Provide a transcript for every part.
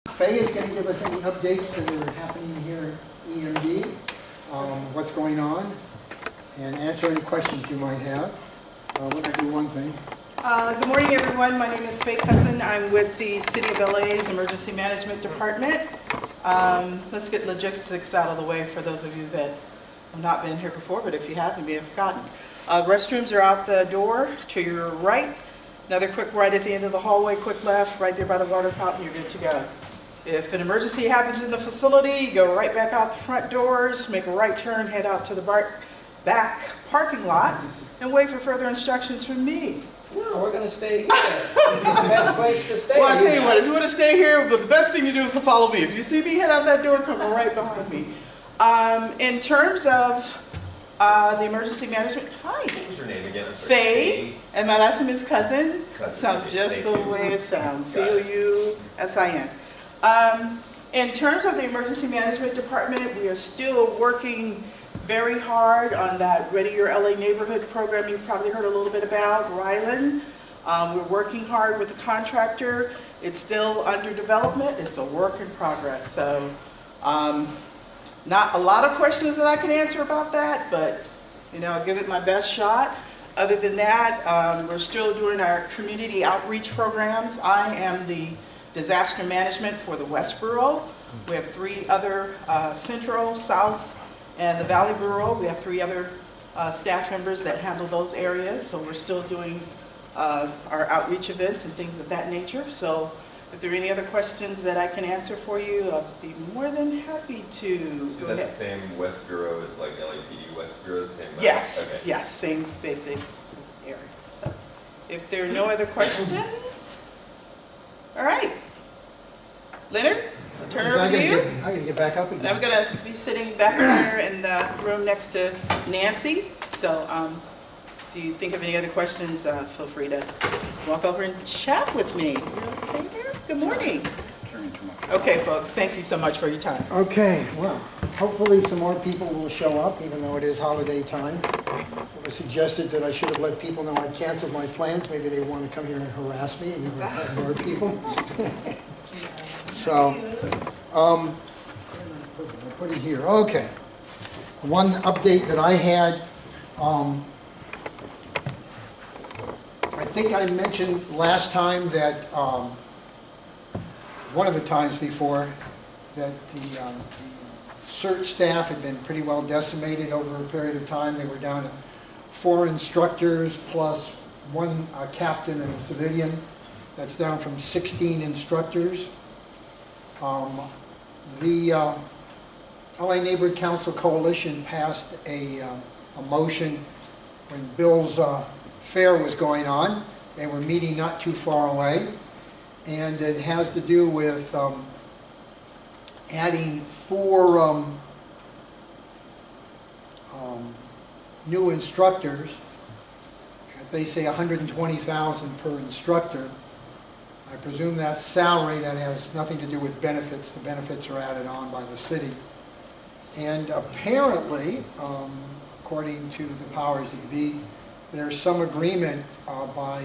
Faye is going to give us any updates that are happening here at EMD, what's going on, and answer any questions you might have. We're going to do one thing. Good morning, everyone. My name is Faye Cousin. I'm with the City of LA's Emergency Management Department. Let's get logistics out of the way for those of you that have not been here before, but if you have, you may have forgotten. Restrooms are out the door to your right. Another quick right at the end of the hallway, quick left, right there by the water fountain, you're good to go. If an emergency happens in the facility, you go right back out the front doors, make a right turn, head out to the back parking lot, and wait for further instructions from me. No, we're going to stay here. This is the best place to stay. Well, I'll tell you what, if you want to stay here, but the best thing to do is to follow me. If you see me head out that door, come right behind me. In terms of the emergency management, hi. What was your name again? Faye, and my last name is Cousin. Cousin. Sounds just the Thank you. way it sounds, Got it. Cousin. In terms of the emergency management department, we are still working very hard on that Ready Your LA Neighborhood program you've probably heard a little bit about, Ryland. We're working hard with the contractor. It's still under development. It's a work in progress. So not a lot of questions that I can answer about that, but I'll give it my best shot. Other than that, we're still doing our community outreach programs. I am the disaster management for the West Borough. We have 3 other Central, South, and the Valley Borough. We have 3 other staff members that handle those areas. So we're still doing our outreach events and things of that nature. So if there are any other questions that I can answer for you, I'll be more than happy to. Is that the same West Bureau as like LAPD West Bureau? Same? Yes, Okay. yes, same basic areas. So if there are no other questions, all right. Leonard, I'll turn it over to you. I'm going to get back up again. And I'm going to be sitting back here in the room next to Nancy. So if you think of any other questions, feel free to walk over and chat with me. You're okay there? Good morning. Okay, folks, thank you so much for your time. Okay, well, hopefully some more people will show up, even though it is holiday time. It was suggested that I should have let people know I canceled my plans. Maybe they want to come here and harass me, and we will have more people. So, I'll put it here. Okay. One update that I had, I think I mentioned last time that, one of the times before, that the search staff had been pretty well decimated over a period of time. They were down to 4 instructors plus 1 captain and a civilian. That's down from 16 instructors. The LA Neighborhood Council Coalition passed a motion when Bill's fair was going on. They were meeting not too far away, and it has to do with adding 4 new instructors. They say $120,000 per instructor. I presume that's salary. That has nothing to do with benefits. The benefits are added on by the city. And apparently, according to the powers that be, there's some agreement by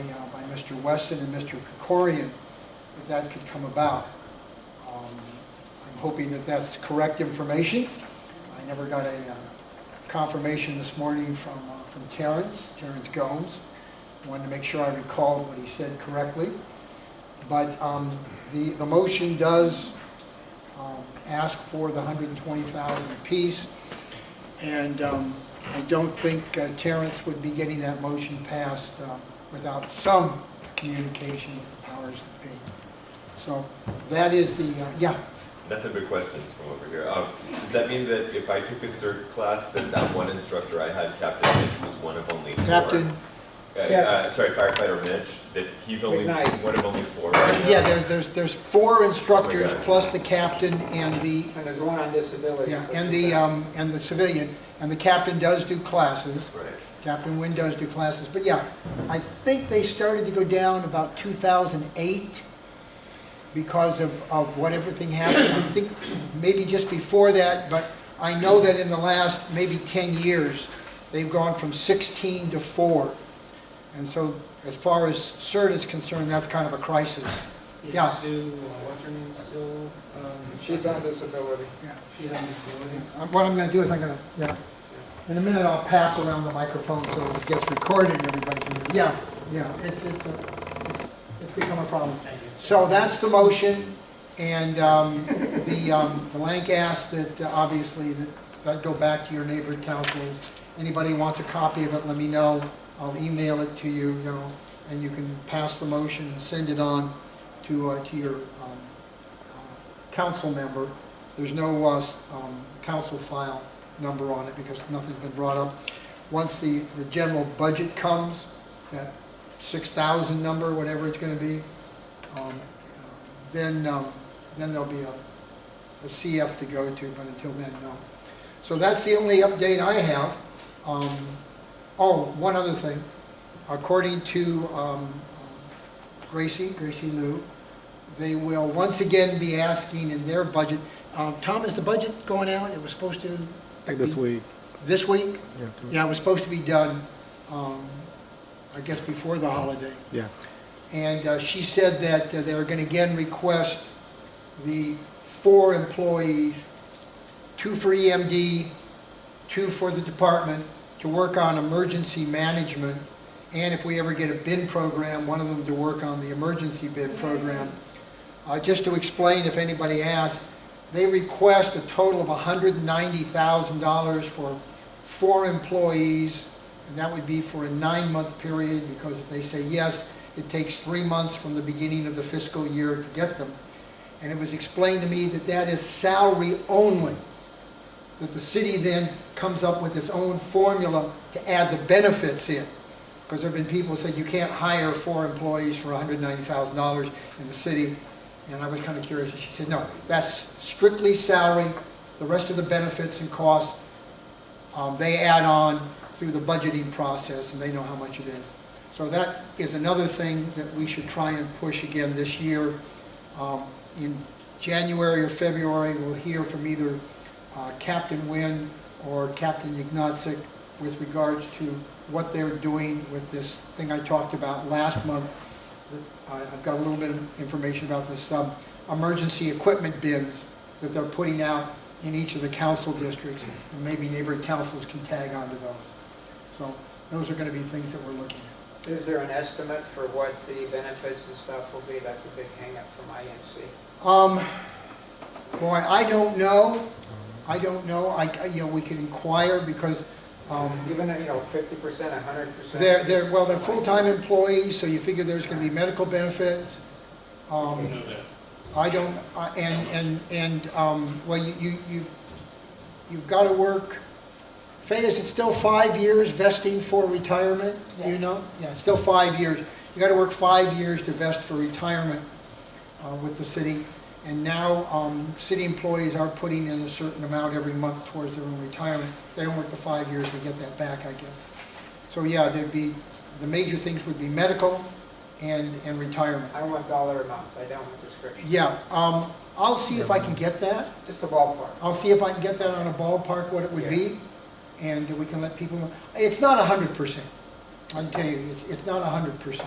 Mr. Weston and Mr. Krikorian that could come about. I'm hoping that that's correct information. I never got a confirmation this morning from Terrence Gomes. I wanted to make sure I recalled what he said correctly. But the motion does ask for the $120,000 apiece, and I don't think Terrence would be getting that motion passed without some communication with the powers that be. So that is the, yeah. Nothing but questions from over here. Does that mean that if I took a CERT class, that one instructor I had, Captain Mitch, was one of only 4? Captain, Firefighter Mitch, that he's only one of only 4 right now? yeah, there's 4 instructors plus the captain and the, And there's one on disability. yeah, and the civilian, and the captain does do classes. Right. Captain Wynn does do classes, but yeah, I think they started to go down about 2008 because of what everything happened. I think maybe just before that, but I know that in the last maybe 10 years, they've gone from 16 to 4. And so as far as CERT is concerned, that's kind of a crisis Yeah. Is Sue, what's her name still, She's on disability. she's on disability? What I'm gonna do is I'm gonna, yeah, in a minute I'll pass around the microphone so it gets recorded and everybody can hear. Yeah, it's become a problem. Thank you. So that's the motion, and the Lank asked that obviously that go back to your neighborhood councils. Anybody wants a copy of it, let me know. I'll email it to you, and you can pass the motion and send it on to your council member. There's no council file number on it because nothing's been brought up. Once the general budget comes, that 6,000 number, whatever it's going to be, then there'll be a CF to go to, but until then, no. So that's the only update I have. One other thing. According to Gracie Lou, they will once again be asking in their budget. Tom, is the budget going out? It was supposed to... Like this week. This week? Yeah. Yeah, it was supposed to be done, I guess, before the holiday. Yeah. And she said that they were going to again request the 4 employees, 2 for EMD, 2 for the department, to work on emergency management, and if we ever get a bin program, one of them to work on the emergency bin program. Just to explain, if anybody asks, they request a total of $190,000 for 4 employees, and that would be for a 9-month period, because if they say yes, it takes 3 months from the beginning of the fiscal year to get them. And it was explained to me that that is salary only, that the city then comes up with its own formula to add the benefits in. Because there have been people who said you can't hire 4 employees for $190,000 in the city. And I was kind of curious, and she said, no, that's strictly salary. The rest of the benefits and costs, they add on through the budgeting process, and they know how much it is. So that is another thing that we should try and push again this year. In January or February, we'll hear from either Captain Wynn or Captain Ignatzik with regards to what they're doing with this thing I talked about last month. I've got a little bit of information about this emergency equipment bins that they're putting out in each of the council districts, and maybe neighborhood councils can tag onto those. So those are going to be things that we're looking at. Is there an estimate for what the benefits and stuff will be? That's a big hang-up from INC. Boy, I don't know. We can inquire because Even, 50%, 100%? they're full-time employees, so you figure there's going to be medical benefits. I don't, you've got to work. Faye, is it still 5 years vesting for retirement? Do you know? Yeah, it's still 5 years. You got to work 5 years to vest for retirement with the city. And now city employees are putting in a certain amount every month towards their own retirement. They don't work the 5 years, they get that back, I guess. So yeah, the major things would be medical and retirement. I want dollar amounts, I don't want description. Yeah, I'll see if I can get that. Just a ballpark. I'll see if I can get that on a ballpark, what it would be, and we can let people know. It's not 100%. I can tell you, it's not 100%.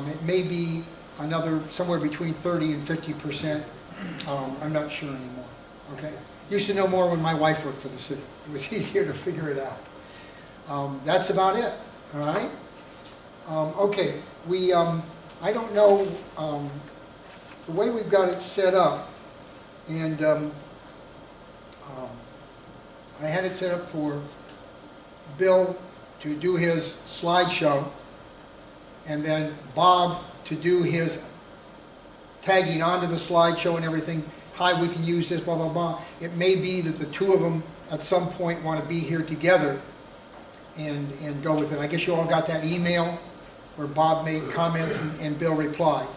It may be somewhere between 30 and 50%. I'm not sure anymore. Okay. Used to know more when my wife worked for the city. It was easier to figure it out. That's about it. All right. Okay. I don't know the way we've got it set up, and I had it set up for Bill to do his slideshow, and then Bob to do his tagging onto the slideshow and everything. Hi, we can use this, blah, blah, blah. It may be that the two of them at some point want to be here together and go with it. I guess you all got that email where Bob made comments and Bill replied.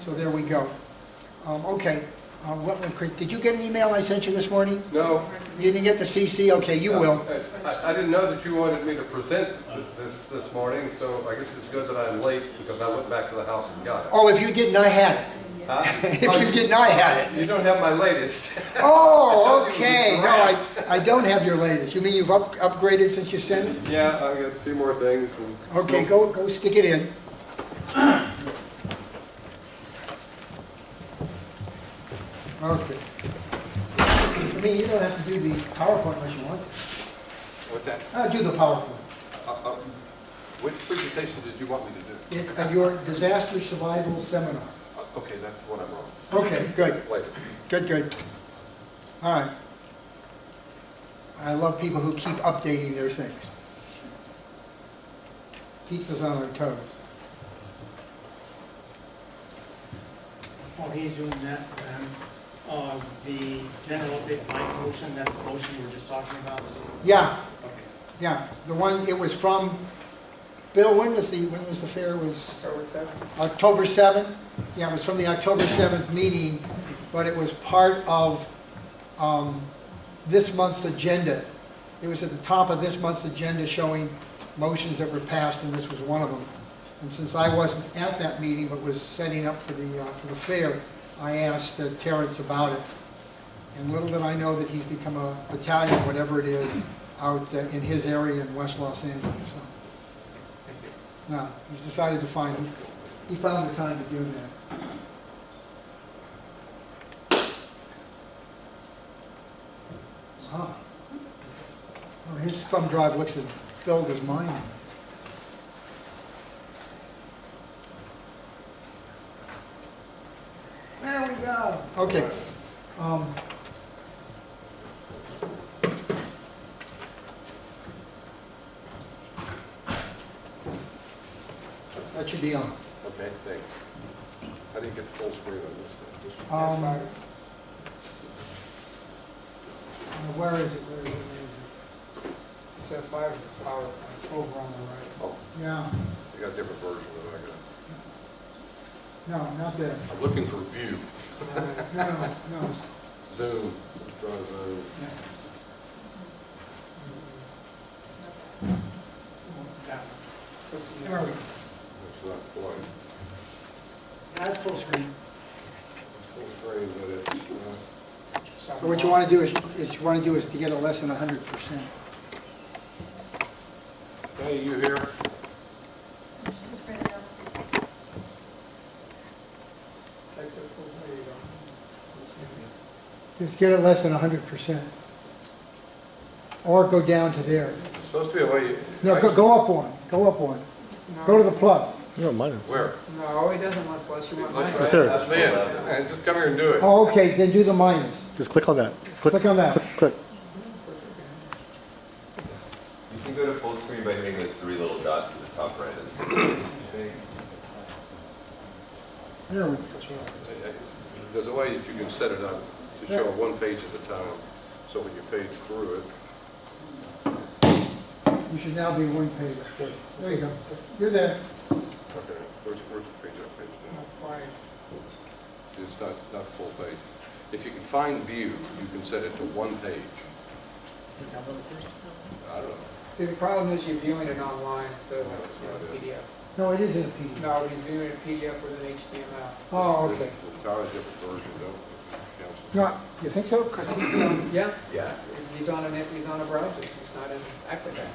So there we go. Okay. Did you get an email I sent you this morning? No. You didn't get the CC? Okay, you will. I didn't know that you wanted me to present this morning, so I guess it's good that I'm late because I went back to the house and got it. Oh, if you didn't, I had it. Huh? If you didn't, I had it. You don't have my latest. Oh, I thought it okay. was No, I don't have your latest. You mean you've upgraded since you sent it? Yeah, I got a few more things. And Okay, go stick it in. Okay. I mean, you don't have to do the PowerPoint unless you want to. What's that? Do the PowerPoint. Which presentation did you want me to do? At your disaster survival seminar. Okay, that's what I'm wrong. Okay, good, Later. good. All right. I love people who keep updating their things. Keeps us on our toes. While he's doing that, the general update bike motion, that's the motion we were just talking about? Yeah, Okay. yeah, the one, it was from, Bill, when was the fair? It was October 7th? October 7th? Yeah, it was from the October 7th meeting, but it was part of this month's agenda. It was at the top of this month's agenda showing motions that were passed, and this was one of them. And since I wasn't at that meeting, but was setting up for the fair, I asked Terrence about it. And little did I know that he's become a battalion, whatever it is, out in his area in West Los Angeles. So, no, he's decided to he found the time to do that. Huh. Oh, his thumb drive looks as filled as mine. There we go. Okay. That should be on. Okay, thanks. I didn't get full screen on this thing. Where is it? It's a 5, it's PowerPoint. Over on the right. Oh, Yeah. you got a different version than I got. No, not there. I'm looking for view. No. Zoom, let's try Zoom. There we go. It's not quite That's full screen. full screen, but it's, So what you want to do is to get it less than 100%. hey, you here? There you go. Just get it less than 100%. Or go down to there. It's supposed to be a way. No, go up one. Go up one. Go to the plus. No, mine is. Where? No, he doesn't want plus, you want Let's minus. try There. it. Then, and just come here and do it. Oh, okay, then do the minus. Just click on that. Click on that. Click. You can go to full screen by hitting those 3 little dots at the top right of the screen. There we go. There's a way that you can set it up to show one page at a time, so when you page through it, You should now be one page. There you go. You're there. okay, where's the page up page now? It's not full page. If you can find view, you can set it to one page. I don't know. See, the problem is you're viewing it online instead of That's not it. PDF. No, it is in a PDF. No, you're viewing a PDF with an HTML. Oh, This okay. is an entirely different version, though. No, you think so? Because Yeah, Yeah. he's on a browser, he's not in Acrobat.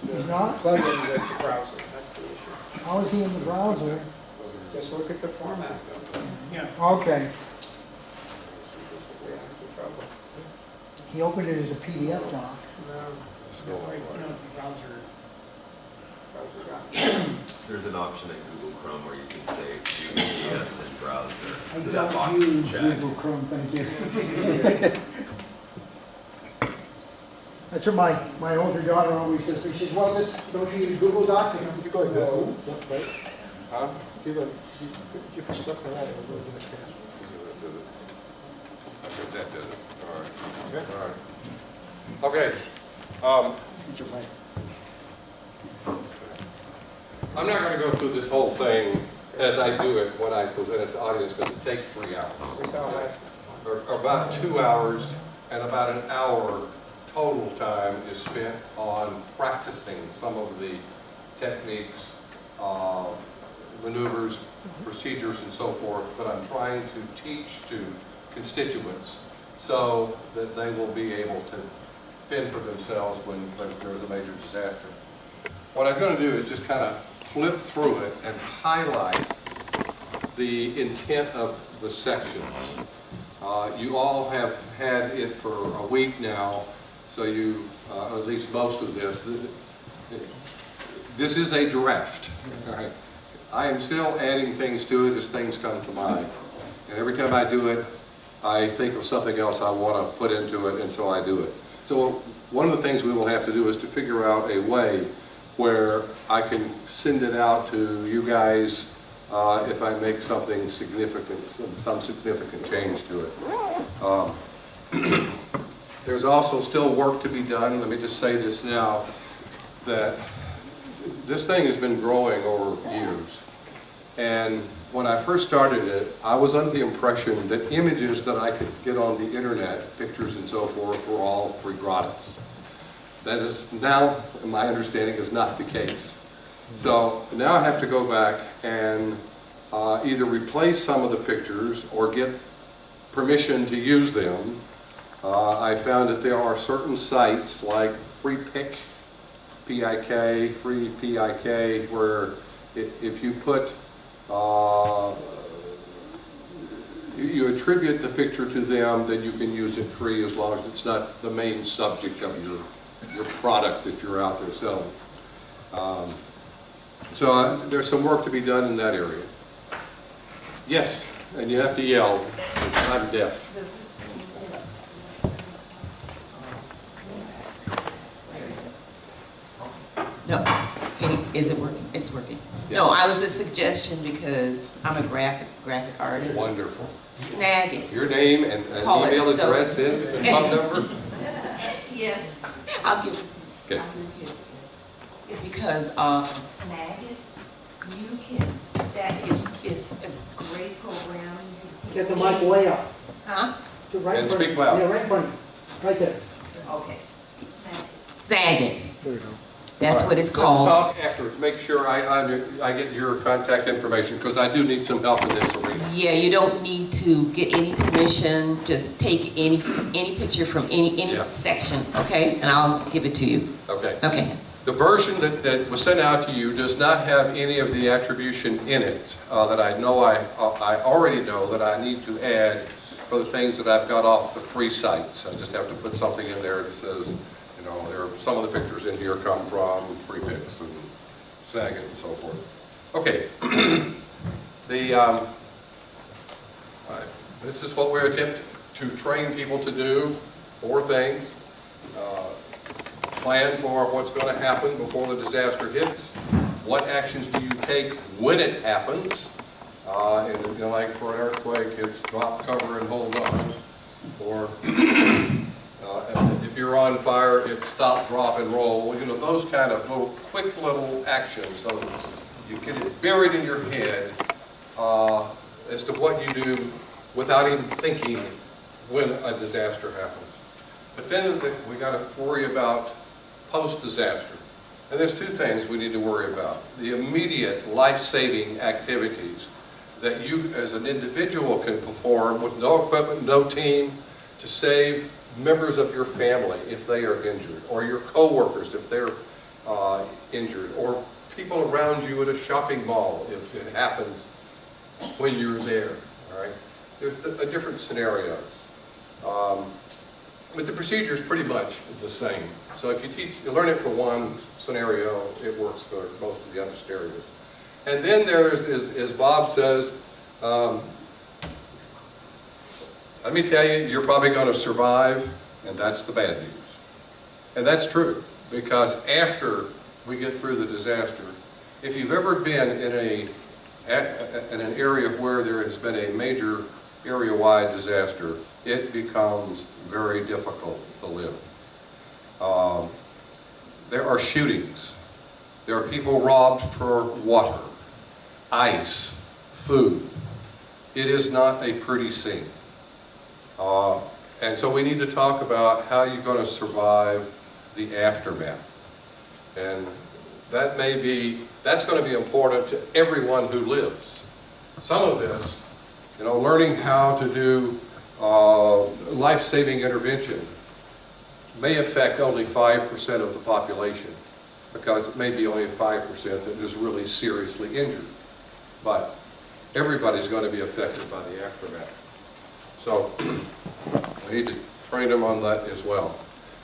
It's a He's not? Plug-in with the browser, that's the issue. how is he in the browser? Just look at the format. Yeah. Okay. That's the trouble. He opened it as a PDF doc. No, Right, you know, the browser. browser got it. There's an option in Google Chrome where you can say view PDFs in browser. I So that box don't is use checked. Google Chrome, thank you. That's what my older daughter always says. She says, well, don't you use Google Docs? And you go, no. Huh? You can select that and go to the next page. I think that did it. All right. Okay. I'm not going to go through this whole thing as I do it when I present it to audience because it takes 3 hours. We saw last Or about 2 hours, and about an hour total time is spent on practicing some of the techniques, maneuvers, procedures, and so forth that I'm trying to teach to constituents so that they will be able to fend for themselves when there is a major disaster. What I'm going to do is just kind of flip through it and highlight the intent of the sections. You all have had it for a week now, so you, at least most of this. This is a draft. All right. I am still adding things to it as things come to mind. And every time I do it, I think of something else I want to put into it, and so I do it. So one of the things we will have to do is to figure out a way where I can send it out to you guys if I make something significant, some significant change to it. There's also still work to be done. Let me just say this now, that this thing has been growing over years. And when I first started it, I was under the impression that images that I could get on the internet, pictures and so forth, were all free gratis. That is now, my understanding, is not the case. So now I have to go back and either replace some of the pictures or get permission to use them. I found that there are certain sites like FreePic, P-I-K, Free P-I-K, where if you put, you attribute the picture to them, then you can use it free as long as it's not the main subject of your product that you're out there selling. So there's some work to be done in that area. Yes, and you have to yell, because I'm deaf. No, is it working? It's working. Yeah. No, I was a suggestion because I'm a graphic artist. Wonderful. Snag it. Your name and Call it email Stokes. address is and phone number? Yes. I'll give it to you. Okay. I'll give it to you. Because Snag it, you can, that is a great program. You can Get take the mic way up. huh? To right in And front of speak you. loud. Yeah, right in front of you. Right there. Okay, snag it. Snag it. There you go. That's All right. what it's called. Let's talk afterwards. Make sure I get your contact information, because I do need some help in this arena. Yeah, you don't need to get any permission. Just take any picture from any Yeah. section, okay? And I'll give it to you. Okay. Okay. The version that was sent out to you does not have any of the attribution in it that I know I already know that I need to add for the things that I've got off the free sites. I just have to put something in there that says, you know, there are some of the pictures in here come from FreePics and Snag It and so forth. Okay. This is what we attempt to train people to do. 4 things. Plan for what's going to happen before the disaster hits. What actions do you take when it happens? And you know, like for an earthquake, it's drop, cover, and hold on. Or if you're on fire, it's stop, drop, and roll. You know, those kind of quick little actions, so you get it buried in your head as to what you do without even thinking when a disaster happens. But then we got to worry about post-disaster. And there's 2 things we need to worry about. The immediate life-saving activities that you as an individual can perform with no equipment, no team, to save members of your family if they are injured, or your co-workers if they're injured, or people around you at a shopping mall if it happens when you're there. All right? There's different scenarios. But the procedure is pretty much the same. So if you learn it for one scenario, it works for most of the other scenarios. And then there's, as Bob says, let me tell you, you're probably going to survive, and that's the bad news. And that's true, because after we get through the disaster, if you've ever been in an area where there has been a major area-wide disaster, it becomes very difficult to live. There are shootings. There are people robbed for water, ice, food. It is not a pretty scene. And so we need to talk about how you're going to survive the aftermath. And that's going to be important to everyone who lives. Some of this, you know, learning how to do life-saving intervention may affect only 5% of the population, because it may be only 5% that is really seriously injured. But everybody's going to be affected by the aftermath. So we need to train them on that as well.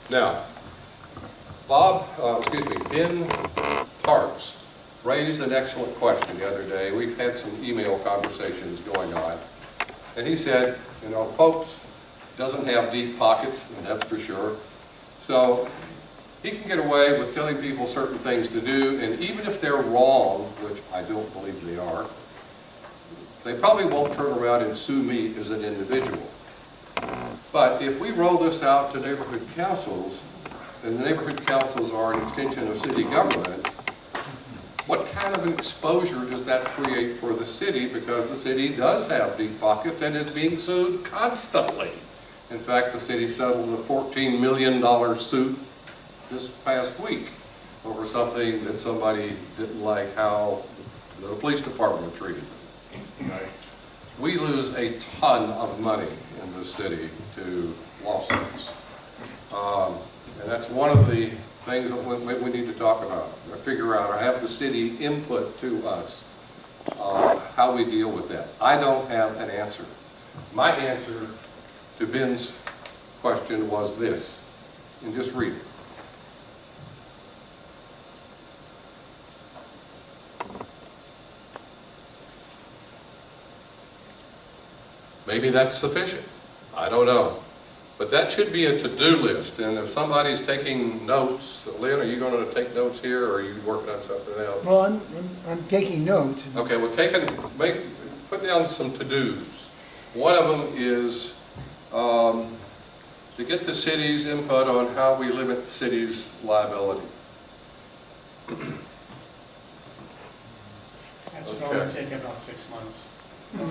Now, Ben Parks raised an excellent question the other day. We've had some email conversations going on. And he said, you know, Pope's doesn't have deep pockets, and that's for sure. So he can get away with telling people certain things to do, and even if they're wrong, which I don't believe they are, they probably won't turn around and sue me as an individual. But if we roll this out to neighborhood councils, and the neighborhood councils are an extension of city government, what kind of an exposure does that create for the city? Because the city does have deep pockets and is being sued constantly. In fact, the city settled a $14 million suit this past week over something that somebody didn't like how the police department treated them. Right? We lose a ton of money in this city to lawsuits. And that's one of the things that we need to talk about, or figure out, or have the city input to us how we deal with that. I don't have an answer. My answer to Ben's question was this, and just read it. Maybe that's sufficient. I don't know. But that should be a to-do list, and if somebody's taking notes, Lynn, are you going to take notes here, or are you working on something else? Well, I'm taking notes. Okay, well, put down some to-dos. One of them is to get the city's input on how we limit the city's liability. That's going to take about 6 months.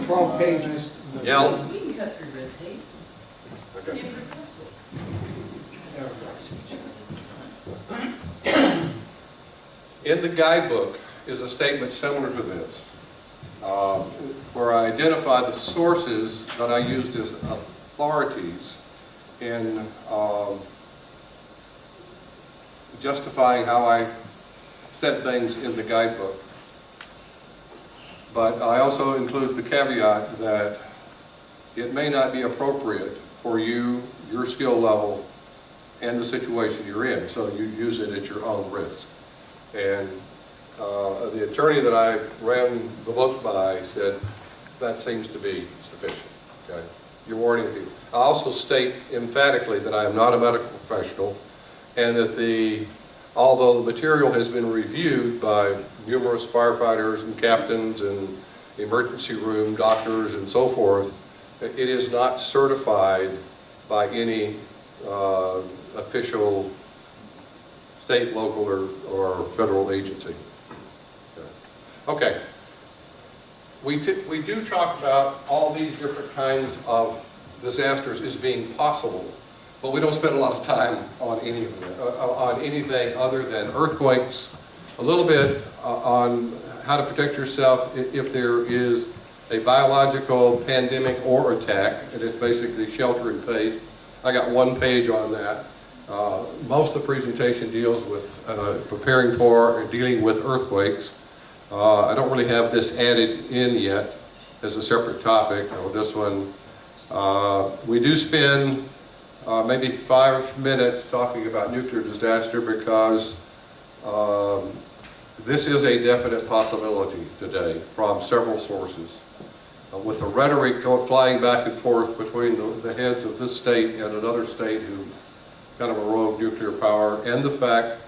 12 pages. Yeah. We can cut through red tape. Okay. In the guidebook is a statement similar to this, where I identify the sources that I used as authorities in justifying how I said things in the guidebook. But I also include the caveat that it may not be appropriate for you, your skill level, and the situation you're in, so you use it at your own risk. And the attorney that I ran the book by said that seems to be sufficient. Okay, you're warning people. I also state emphatically that I am not a medical professional, and that although the material has been reviewed by numerous firefighters and captains and emergency room doctors and so forth, it is not certified by any official state, local, or federal agency. Okay. We do talk about all these different kinds of disasters as being possible, but we don't spend a lot of time on any of them, on anything other than earthquakes, a little bit on how to protect yourself if there is a biological pandemic or attack, and it's basically shelter in place. I got one page on that. Most of the presentation deals with preparing for and dealing with earthquakes. I don't really have this added in yet as a separate topic, or this one. We do spend maybe 5 minutes talking about nuclear disaster because this is a definite possibility today from several sources. With the rhetoric flying back and forth between the heads of this state and another state who kind of a rogue nuclear power, and the fact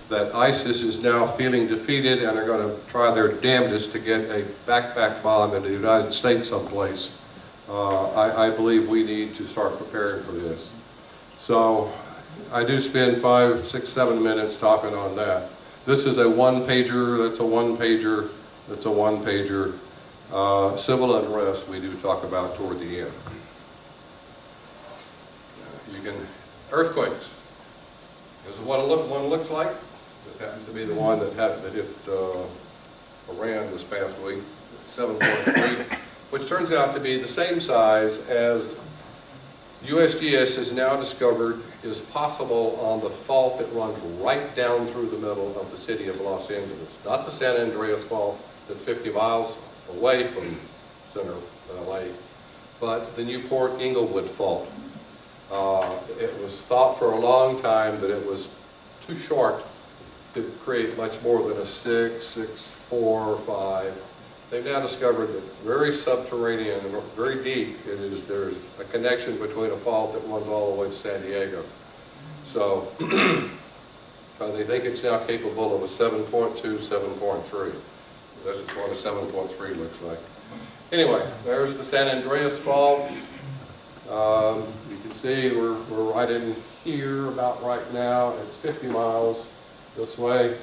that ISIS is now feeling defeated and are going to try their damnedest to get a backpack bomb in the United States someplace, I believe we need to start preparing for this. So I do spend 5, 6, 7 minutes talking on that. This is a one-pager, that's a one-pager, that's a one-pager. Civil unrest we do talk about toward the end. Earthquakes. This is what one looks like. This happens to be the one that hit Iran this past week, 7.3, which turns out to be the same size as USGS has now discovered is possible on the fault that runs right down through the middle of the city of Los Angeles. Not the San Andreas fault that's 50 miles away from center of LA, but the Newport Inglewood fault. It was thought for a long time that it was too short to create much more than a 6, 6, 4, 5. They've now discovered that very subterranean, very deep, there's a connection between a fault that runs all the way to San Diego. So they think it's now capable of a 7.2, 7.3. This is what a 7.3 looks like. Anyway, there's the San Andreas Fault. You can see we're right in here about right now. It's 50 miles this way.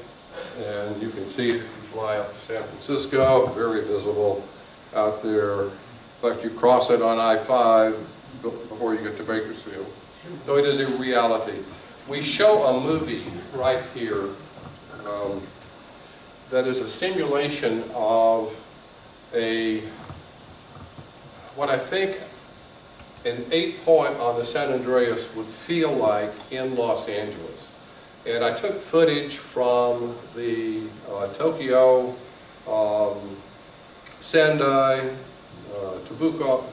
And you can see if you fly up to San Francisco, very visible out there. But you cross it on I-5 before you get to Bakersfield. So it is a reality. We show a movie right here that is a simulation of what I think an 8-point on the San Andreas would feel like in Los Angeles. And I took footage from the Tokyo, Sendai, Tabuko,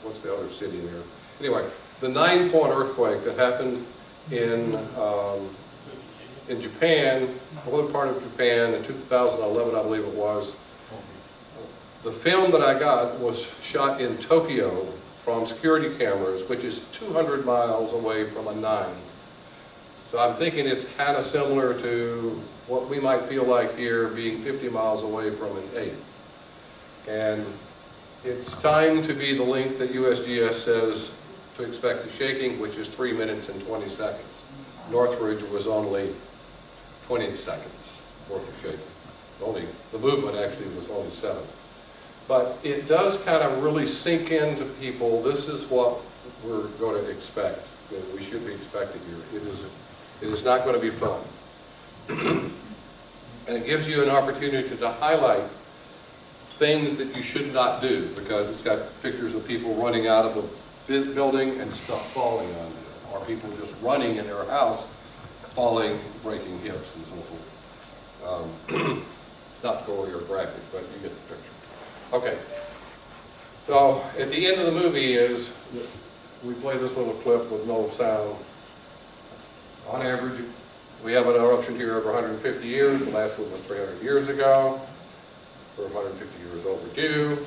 what's the other city there? Anyway, the 9-point earthquake that happened in Japan, northern part of Japan in 2011, I believe it was. The film that I got was shot in Tokyo from security cameras, which is 200 miles away from a 9. So I'm thinking it's kind of similar to what we might feel like here being 50 miles away from an 8. And it's time to be the length that USGS says to expect the shaking, which is 3 minutes and 20 seconds. Northridge was only 20 seconds worth of shaking. The movement actually was only 7. But it does kind of really sink into people, this is what we're going to expect, that we should be expecting here. It is not going to be fun. And it gives you an opportunity to highlight things that you should not do, because it's got pictures of people running out of a building and stuff falling on them, or people just running in their house, falling, breaking hips and so forth. It's not gory or graphic, but you get the picture. Okay, so at the end of the movie is, we play this little clip with no sound. On average, we have an eruption here over 150 years. The last one was 300 years ago. We're 150 years overdue.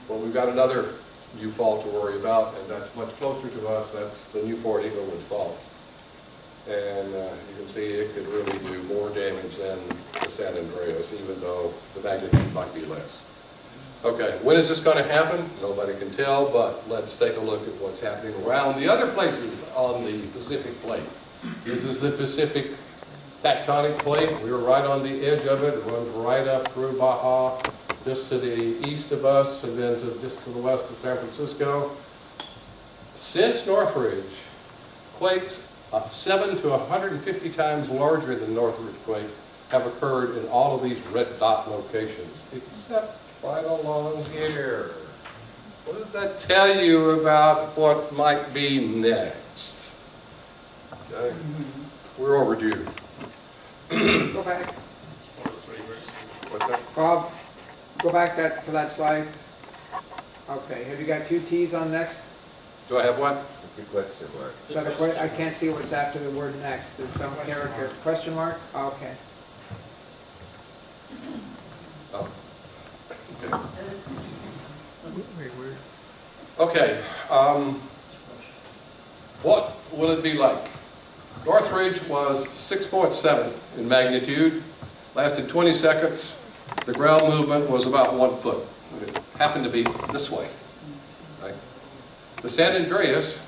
Well, we've got another new fault to worry about, and that's much closer to us. That's the Newport Inglewood Fault. And you can see it could really do more damage than the San Andreas, even though the magnitude might be less. Okay, when is this going to happen? Nobody can tell, but let's take a look at what's happening around the other places on the Pacific Plate. This is the Pacific tectonic plate. We're right on the edge of it. It runs right up through Baja, just to the east of us, and then just to the west of San Francisco. Since Northridge, quakes 7 to 150 times larger than Northridge quake have occurred in all of these red dot locations, except right along here. What does that tell you about what might be next? Okay. We're overdue. Go back. What's that? Bob, go back to that slide. Okay, have you got 2 T's on next? Do I have what? It's a question mark. Is that a question? I can't see what's after the word next. There's some character. Question mark? Okay. Oh. Okay. What will it be like? Northridge was 6.7 in magnitude, lasted 20 seconds. The ground movement was about 1 foot. It happened to be this way. Right? The San Andreas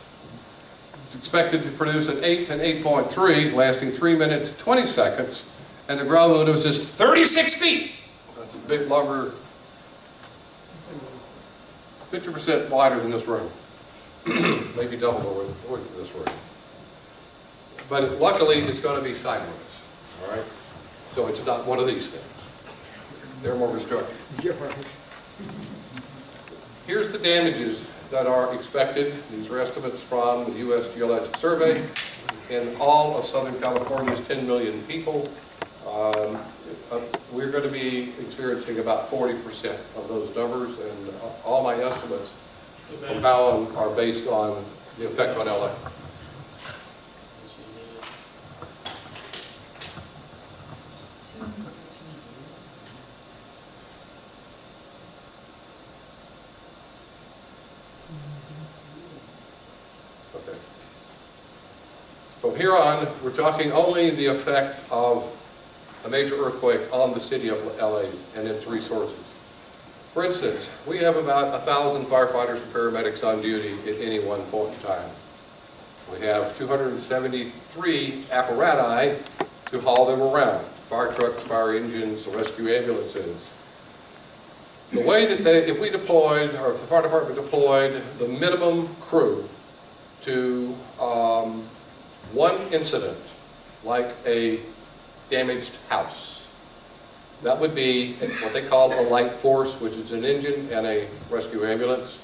is expected to produce an 8 and 8.3, lasting 3 minutes, 20 seconds, and the ground movement was just 36 feet. That's a bit longer, 50% wider than this room. Maybe double the width of this room. But luckily, it's going to be sideways, all right? So it's not one of these things. They're more destructive. Here's the damages that are expected. These are estimates from the U.S. Geologic Survey. In all of Southern California's 10 million people, we're going to be experiencing about 40% of those numbers, and all my estimates from Powell are based on the effect on LA. Okay. From here on, we're talking only the effect of a major earthquake on the city of LA and its resources. For instance, we have about 1,000 firefighters and paramedics on duty at any one point in time. We have 273 apparati to haul them around: fire trucks, fire engines, rescue ambulances. The way that if we deployed, or if the fire department deployed the minimum crew to one incident, like a damaged house, that would be what they call a light force, which is an engine and a rescue ambulance.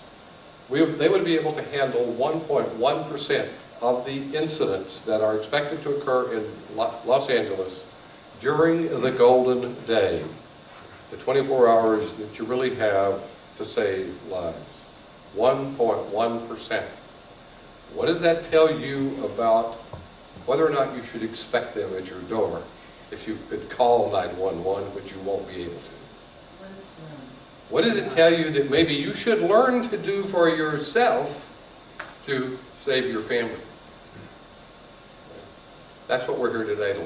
They would be able to handle 1.1% of the incidents that are expected to occur in Los Angeles during the golden day, the 24 hours that you really have to save lives. 1.1%. What does that tell you about whether or not you should expect them at your door if you could call 911, which you won't be able to? What does it tell you that maybe you should learn to do for yourself to save your family? That's what we're here today to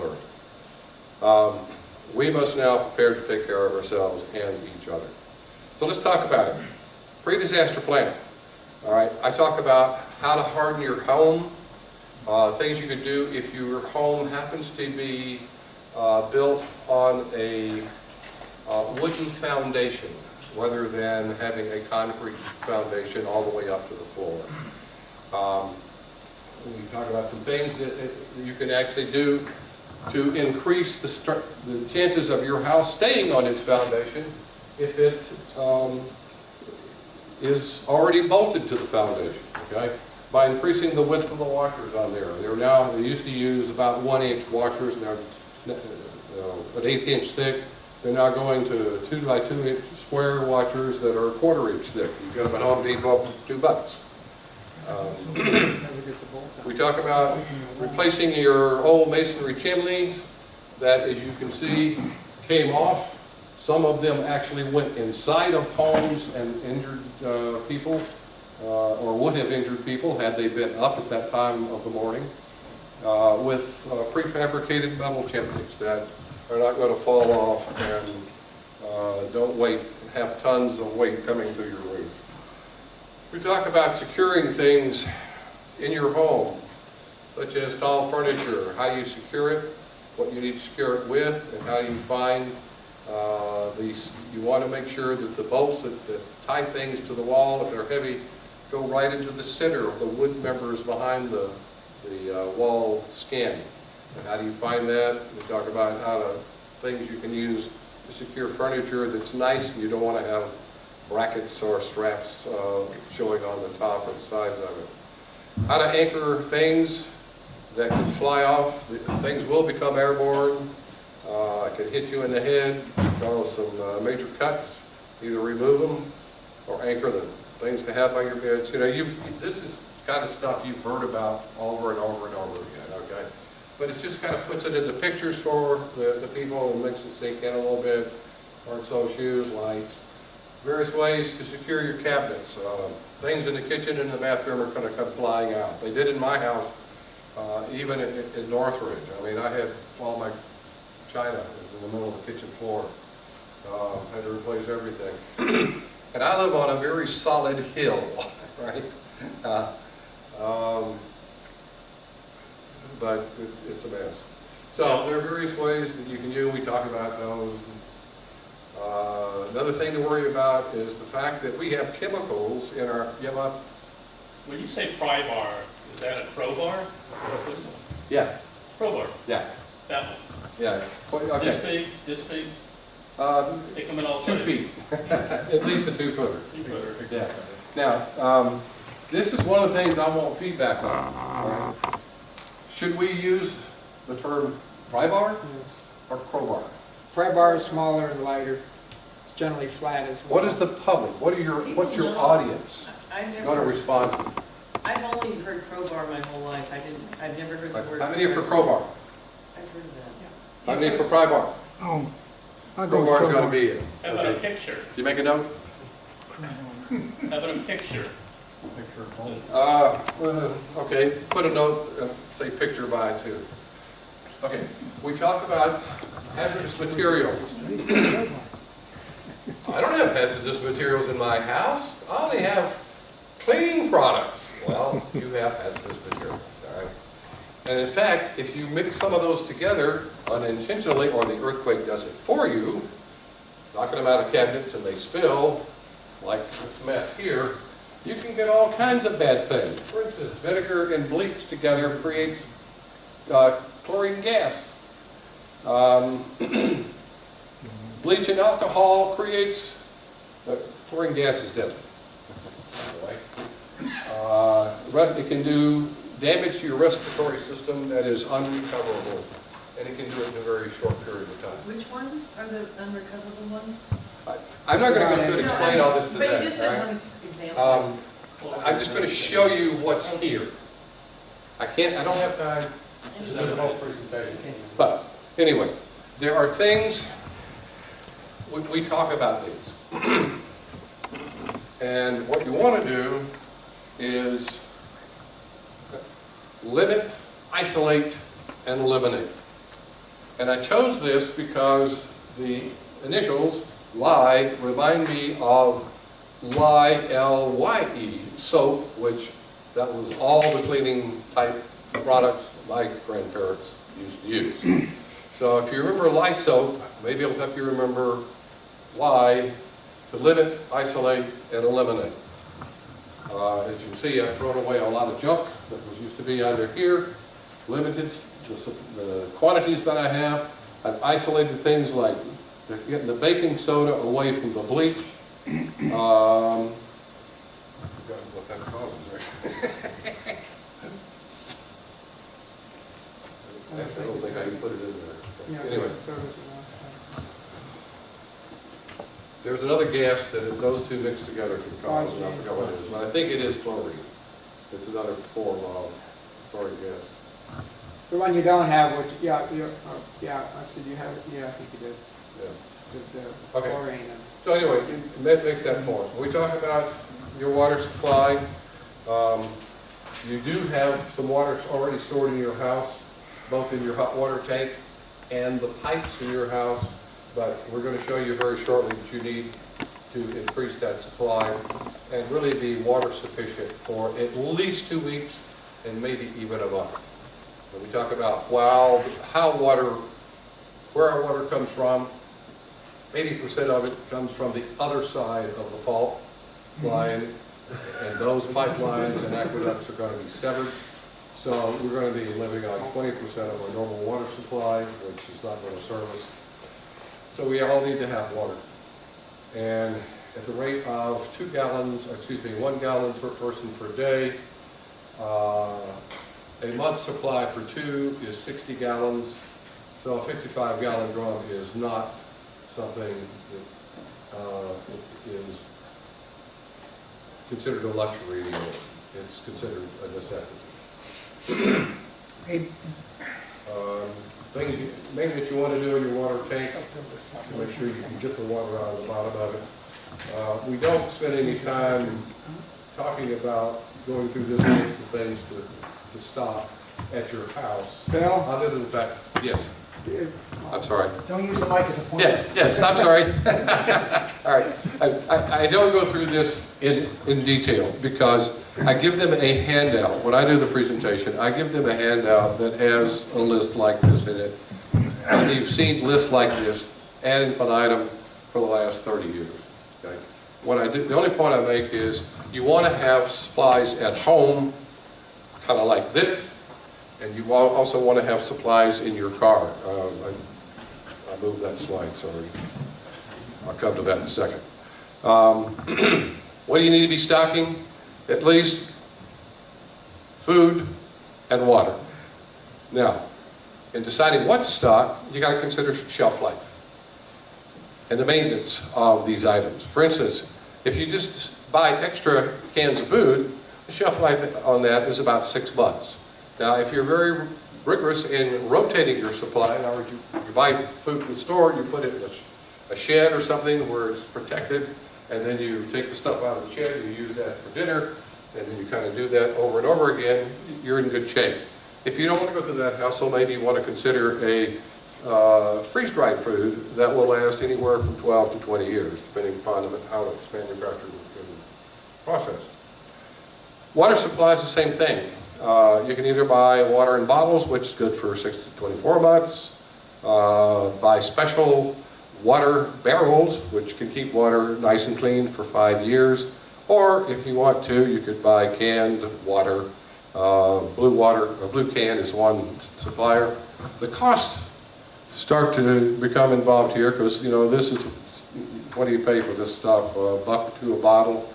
learn. We must now prepare to take care of ourselves and each other. So let's talk about it. Pre-disaster planning. All right, I talk about how to harden your home, things you could do if your home happens to be built on a wooden foundation, rather than having a concrete foundation all the way up to the floor. We talk about some things that you can actually do to increase the chances of your house staying on its foundation if it is already bolted to the foundation, okay? By increasing the width of the washers on there. They used to use about 1-inch washers, now an 1/8 inch thick. They're now going to 2 by 2 inch square washers that are 1/4 inch thick. You get them at Home Depot for $2. We talk about replacing your old masonry chimneys that, as you can see, came off. Some of them actually went inside of homes and injured people, or would have injured people had they been up at that time of the morning, with prefabricated metal chimneys that are not going to fall off and don't have tons of weight coming through your roof. We talk about securing things in your home, such as tall furniture, how you secure it, what you need to secure it with, and how you find these. You want to make sure that the bolts that tie things to the wall, if they're heavy, go right into the center of the wood members behind the wall skin. And how do you find that? We talk about things you can use to secure furniture that's nice, and you don't want to have brackets or straps showing on the top or the sides of it. How to anchor things that can fly off. Things will become airborne. It can hit you in the head, cause some major cuts. Either remove them or anchor them. Things to have by your beds. You know, this is kind of stuff you've heard about over and over and over again, okay? But it just kind of puts it into pictures for the people and makes it sink in a little bit. Or so shoes, lights. Various ways to secure your cabinets. Things in the kitchen and the bathroom are going to come flying out. They did in my house, even in Northridge. I mean, I had all my china was in the middle of the kitchen floor. Had to replace everything. And I live on a very solid hill, right? But it's a mess. So there are various ways that you can use. We talk about those. Another thing to worry about is the fact that we have chemicals in our, When you say pry bar, is that a crowbar? What is it? Yeah. Crowbar, Yeah. that one. Yeah. Okay. This big? They come in all 2 sizes. feet. At least a 2-footer. 2-footer. Yeah. Now, this is one of the things I want feedback on. All right? Should we use the term pry bar or crowbar? Pry-bar is smaller and lighter. It's generally flat as well. What is the public, what's your audience going to respond to? I've only heard crowbar my whole life. I've never heard the word. How many are for crowbar? I've heard of that. How many are for pry-bar? Oh, I'll go Crowbar's with got to be it. How about a Okay. picture? You make a note? How about a picture? Okay, put a note, say picture by too. Okay, we talked about hazardous materials. I don't have hazardous materials in my house. I only have cleaning products. Well, you have hazardous materials, all right? And in fact, if you mix some of those together unintentionally, or the earthquake does it for you, knocking them out of cabinets and they spill, like this mess here, you can get all kinds of bad things. For instance, vinegar and bleach together creates chlorine gas. Bleach and alcohol creates, chlorine gas is deadly. It can do damage to your respiratory system that is unrecoverable, and it can do it in a very short period of time. Which ones are the unrecoverable ones? I'm not going to go through and explain all this today. But you just said all one right? example. I'm just going to show you what's here. I don't have time to do the whole presentation. But anyway, there are things, we talk about these. And what you want to do is limit, isolate, and eliminate. And I chose this because the initials, LYE, remind me of LYE, soap, which that was all the cleaning type products that my grandparents used to use. So if you remember lye soap, maybe it'll help you remember LYE, to limit, isolate, and eliminate. As you can see, I've thrown away a lot of junk that was used to be under here, limited the quantities that I have. I've isolated things like getting the baking soda away from the bleach. Forgotten what that causes, right? Actually, I don't think I can put it in there. Anyway. There's another gas that if those two mixed together can cause, and I forgot what it is, but I think it is chlorine. It's another form of chlorine gas. The one you don't have, which, I said you have it, yeah, I think you did. Yeah. With the Okay. chlorine. So anyway, that makes that point. We talk about your water supply. You do have some water already stored in your house, both in your hot water tank and the pipes in your house. But we're going to show you very shortly that you need to increase that supply and really be water sufficient for at least 2 weeks and maybe even a month. When we talk about where our water comes from, 80% of it comes from the other side of the fault line, and those pipelines and aqueducts are going to be severed. So we're going to be living on 20% of our normal water supply, which is not going to serve us. So we all need to have water. And at the rate of 1 gallon per person per day, a month's supply for 2 is 60 gallons. So a 55-gallon drum is not something that is considered a luxury anymore. It's considered a necessity. Hey, Things that you want to do in your water tank to make sure you can get the water out of the bottom of it. We don't spend any time talking about going through this list of things to stop at your house. Bill? Other than the fact, yes, I'm sorry. don't use the mic as a pointer. Yeah, yes, I'm sorry. All right, I don't go through this in detail because I give them a handout. When I do the presentation, I give them a handout that has a list like this in it. And you've seen lists like this ad infinitum for the last 30 years. Okay? The only point I make is you want to have supplies at home, kind of like this, and you also want to have supplies in your car. I moved that slide, sorry. I'll come to that in a second. What do you need to be stocking? At least food and water. Now, in deciding what to stock, you got to consider shelf life. and the maintenance of these items. For instance, if you just buy extra cans of food, the shelf life on that is about 6 months. Now, if you're very rigorous in rotating your supply, in other words, you buy food from the store, you put it in a shed or something where it's protected, and then you take the stuff out of the shed, you use that for dinner, and then you kind of do that over and over again, you're in good shape. If you don't want to go through that hassle, maybe you want to consider a freeze-dried food that will last anywhere from 12 to 20 years, depending upon how it's manufactured and processed. Water supply is the same thing. You can either buy water in bottles, which is good for 6 to 24 months, buy special water barrels, which can keep water nice and clean for 5 years, or if you want to, you could buy canned water. Blue Can is one supplier. The costs start to become involved here because, you know, this is, what do you pay for this stuff? $1 a bottle.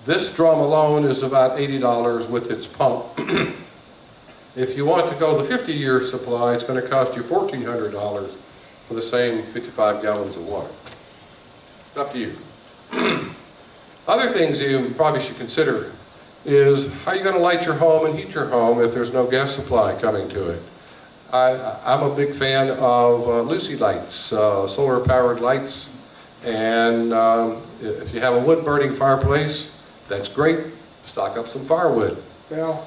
This drum alone is about $80 with its pump. If you want to go the 50-year supply, it's going to cost you $1,400 for the same 55 gallons of water. It's up to you. Other things you probably should consider is how you're going to light your home and heat your home if there's no gas supply coming to it. I'm a big fan of Lucy lights, solar-powered lights, and if you have a wood-burning fireplace, that's great. Stock up some firewood. Bill,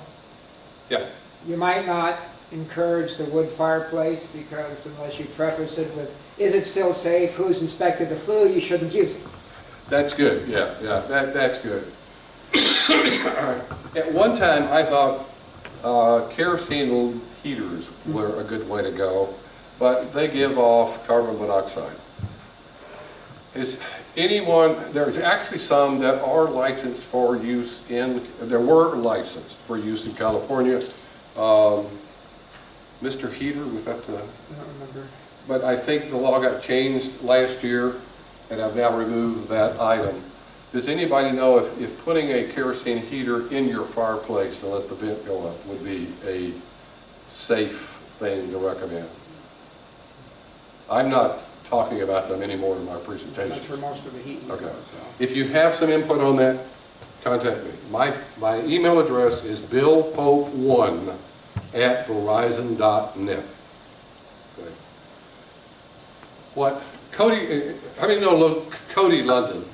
Yeah. you might not encourage the wood fireplace because unless you preface it with, is it still safe, who's inspected the flue, you shouldn't use it. That's good, yeah, that's good. All right. At one time, I thought kerosene heaters were a good way to go, but they give off carbon monoxide. There's actually some that are licensed for use there were licensed for use in California. Mr. Heater, was that the? I don't remember. But I think the law got changed last year, and I've now removed that item. Does anybody know if putting a kerosene heater in your fireplace and let the vent go up would be a safe thing to recommend? I'm not talking about them anymore in my presentation. That's where most of the heat Okay. goes. If you have some input on that, contact me. My email address is billpope1@verizon.net. Okay. What Cody, how many know Cody London?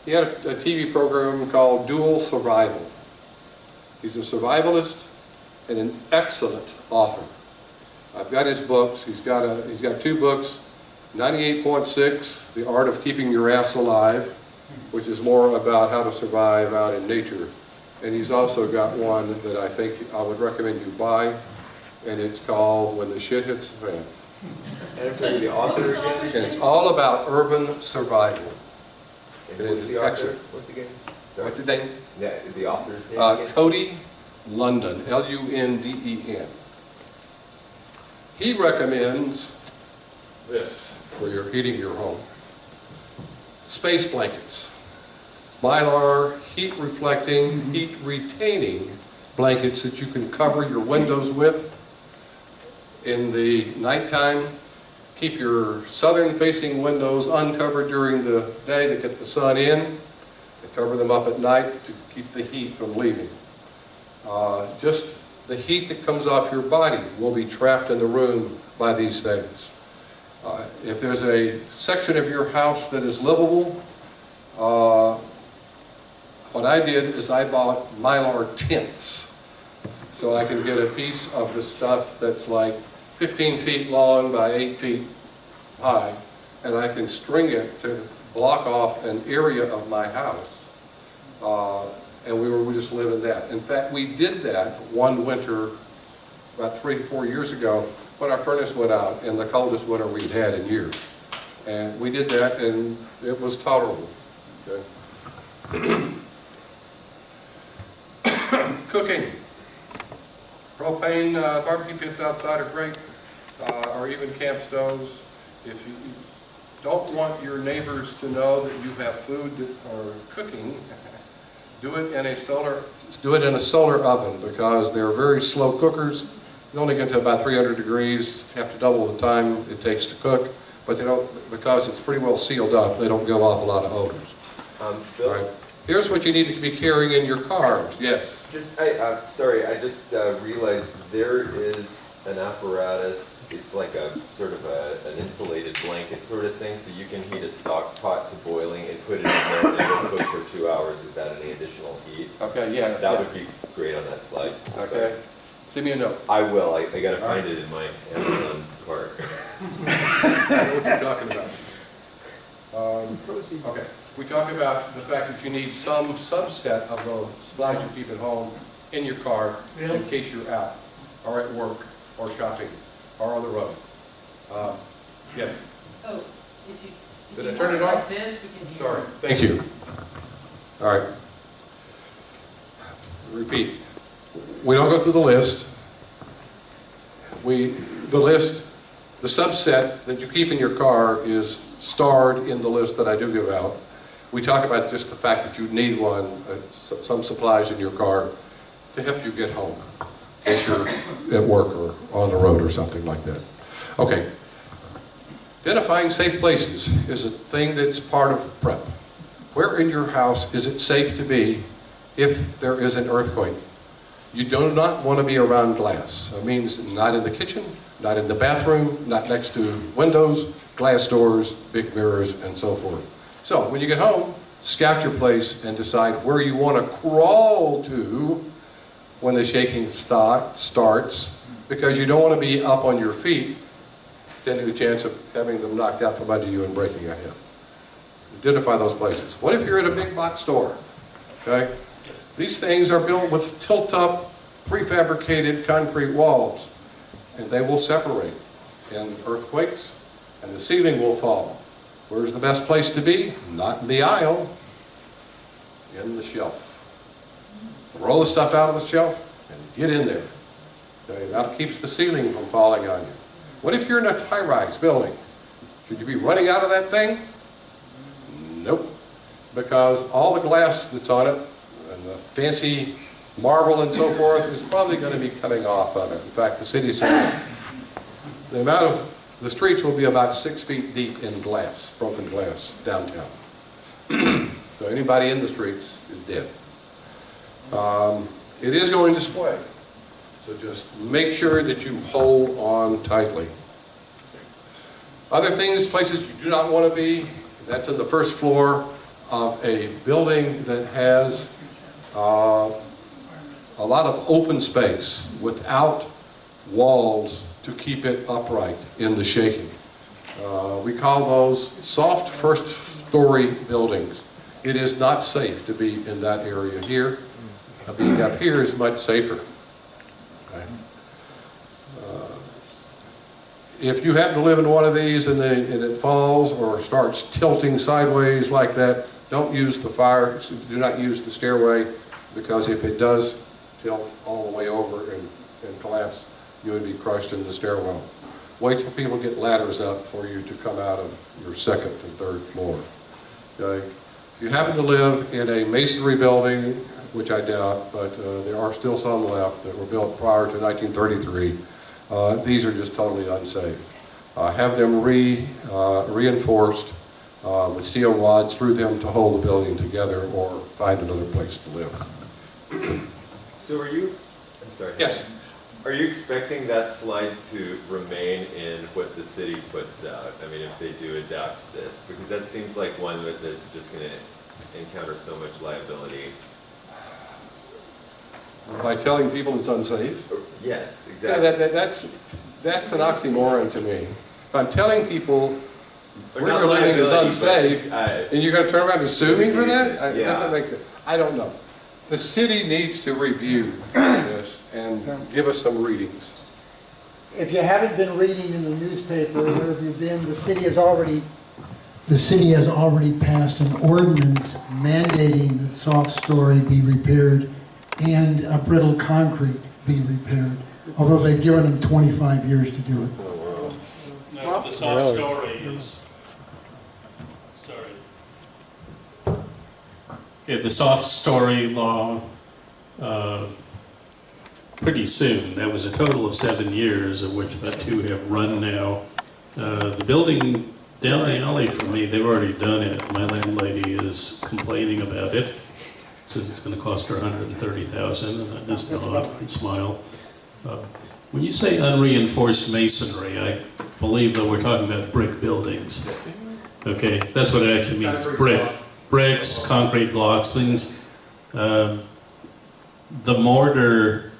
He had a TV program called Dual Survival. He's a survivalist and an excellent author. I've got his books. He's got 2 books, 98.6, The Art of Keeping Your Ass Alive, which is more about how to survive out in nature. And he's also got one that I think I would recommend you buy, and it's called When the Shit Hits the Fan. And I'm sorry, the author again? And it's all about urban survival. And what's the author? What's again? Sorry. What's the name? The author's name again? Cody London, L-U-N-D-E-N. He recommends this for your heating your home. Space blankets. Mylar, heat reflecting, heat retaining blankets that you can cover your windows with. In the nighttime, keep your southern facing windows uncovered during the day to get the sun in, and cover them up at night to keep the heat from leaving. Just the heat that comes off your body will be trapped in the room by these things. If there's a section of your house that is livable, what I did is I bought Mylar tents so I can get a piece of the stuff that's like 15 feet long by 8 feet high, and I can string it to block off an area of my house. And we just live in that. In fact, we did that one winter about 3 or 4 years ago when our furnace went out in the coldest winter we'd had in years. And we did that, and it was tolerable. Okay. Cooking. Propane barbecue pits outside are great, or even camp stoves. If you don't want your neighbors to know that you have food that are cooking, do it in a solar oven, because they're very slow cookers. You only get to about 300 degrees, have to double the time it takes to cook, but they don't, because it's pretty well sealed up, they don't give off a lot of odors. All Bill? right. Here's what you need to be carrying in your cars. Yes. Sorry, I just realized there is an apparatus, it's like a sort of an insulated blanket sort of thing, so you can heat a stock pot to boiling and put it in there and it'll cook for 2 hours without any additional heat. Okay, yeah. That would be great on that slide. Okay. Send me a note. I will, I gotta find it in my Amazon cart. I know what you're talking about. Okay. We talk about the fact that you need some subset of those supplies you keep at home in your car in case you're out, or at work, or shopping, or on the road. Yes. Oh, if you Did I turn it off? like this, we can hear. Sorry. Thank you. All right. Repeat. We don't go through the list. The subset that you keep in your car is starred in the list that I do give out. We talk about just the fact that you need one, some supplies in your car to help you get home, in case you're at work or on the road or something like that. Okay. Identifying safe places is a thing that's part of prep. Where in your house is it safe to be if there is an earthquake? You do not want to be around glass. That means not in the kitchen, not in the bathroom, not next to windows, glass doors, big mirrors, and so forth. So when you get home, scout your place and decide where you want to crawl to when the shaking starts, because you don't want to be up on your feet, standing the chance of having them knocked out from under you and breaking your hip. Identify those places. What if you're at a big box store? Okay? These things are built with tilt-up, prefabricated concrete walls, and they will separate in earthquakes, and the ceiling will fall. Where's the best place to be? Not in the aisle, in the shelf. Roll the stuff out of the shelf and get in there. Okay? That keeps the ceiling from falling on you. What if you're in a high-rise building? Should you be running out of that thing? Nope. Because all the glass that's on it and the fancy marble and so forth is probably going to be coming off of it. In fact, the city says the streets will be about 6 feet deep in glass, broken glass, downtown. So anybody in the streets is dead. It is going to spray. So just make sure that you hold on tightly. Other things, places you do not want to be, that's on the first floor of a building that has a lot of open space without walls to keep it upright in the shaking. We call those soft first-story buildings. It is not safe to be in that area here. Being up here is much safer. Okay. If you happen to live in one of these and it falls or starts tilting sideways like that, don't use the do not use the stairway, because if it does tilt all the way over and collapse, you would be crushed in the stairwell. Wait till people get ladders up for you to come out of your second and third floor. Okay? If you happen to live in a masonry building, which I doubt, but there are still some left that were built prior to 1933, these are just totally unsafe. Have them reinforced with steel rods through them to hold the building together, or find another place to live. So I'm sorry. Yes. Are you expecting that slide to remain in what the city puts out? I mean, if they do adapt this, because that seems like one that's just going to encounter so much liability. By telling people it's unsafe? Yes, Yeah, exactly. that's an oxymoron to me. If I'm telling people Or where not you're living is liability, unsafe, but, and you're going to turn around and sue me for that? It Yeah. doesn't make sense. I don't know. The city needs to review this and give us some readings. If you haven't been reading in the newspaper, where have you been, the city has already passed an ordinance mandating that soft story be repaired and brittle concrete be repaired, although they've given them 25 years to do it. No, the soft story is, sorry. Yeah, the soft story law, pretty soon. That was a total of 7 years, of which about 2 have run now. The building down the alley from me, they've already done it. My landlady is complaining about it. Says it's going to cost her $130,000, and I just nod and smile. When you say unreinforced masonry, I believe that we're talking about brick buildings. Okay, that's what it actually means. Bricks, concrete blocks, things. The mortar,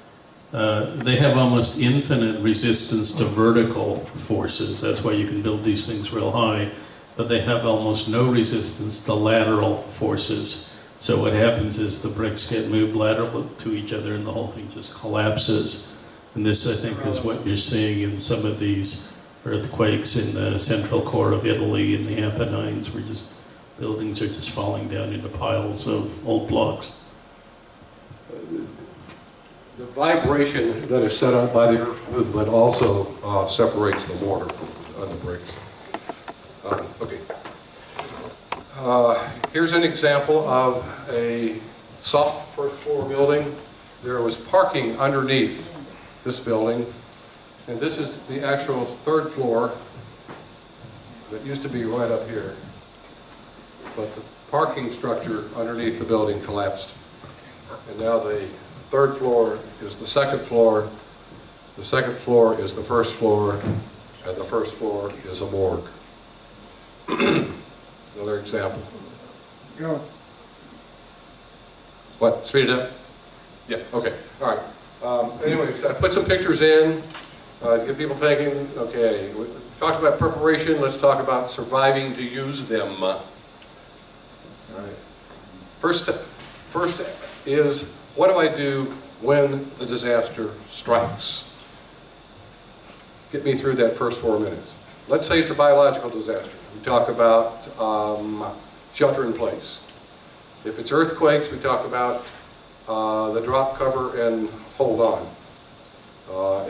they have almost infinite resistance to vertical forces. That's why you can build these things real high. But they have almost no resistance to lateral forces. So what happens is the bricks get moved lateral to each other and the whole thing just collapses. And this, I think, is what you're seeing in some of these earthquakes in the central core of Italy and the Apennines, where just buildings are just falling down into piles of old blocks. The vibration that is set up by the earth movement also separates the mortar on the bricks. Okay. Here's an example of a soft first floor building. There was parking underneath this building, and this is the actual third floor that used to be right up here. But the parking structure underneath the building collapsed. And now the third floor is the second floor is the first floor, and the first floor is a morgue. Another example. Go. What, speed it up? Yeah, okay, all right. Anyways, I put some pictures in to get people thinking, okay, we talked about preparation, let's talk about surviving to use them. All right. First is, what do I do when the disaster strikes? Get me through that first 4 minutes. Let's say it's a biological disaster. We talk about shelter in place. If it's earthquakes, we talk about the drop, cover, and hold on.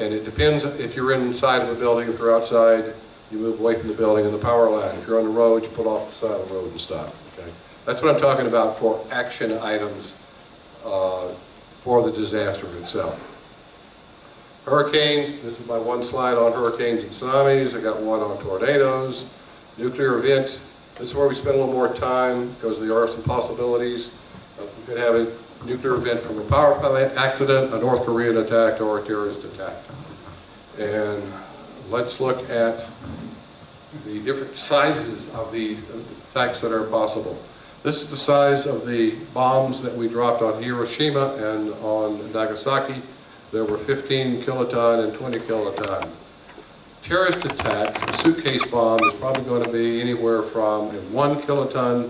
And it depends if you're inside of a building. If you're outside, you move away from the building and the power line. If you're on the road, you pull off the side of the road and stop. Okay? That's what I'm talking about for action items for the disaster itself. Hurricanes, this is my one slide on hurricanes and tsunamis. I got one on tornadoes. Nuclear events, this is where we spend a little more time because there are some possibilities. We could have a nuclear event from a power plant accident, a North Korean attack, or a terrorist attack. And let's look at the different sizes of these attacks that are possible. This is the size of the bombs that we dropped on Hiroshima and on Nagasaki. There were 15 kiloton and 20 kiloton. Terrorist attack, a suitcase bomb, is probably going to be anywhere from 1 kiloton,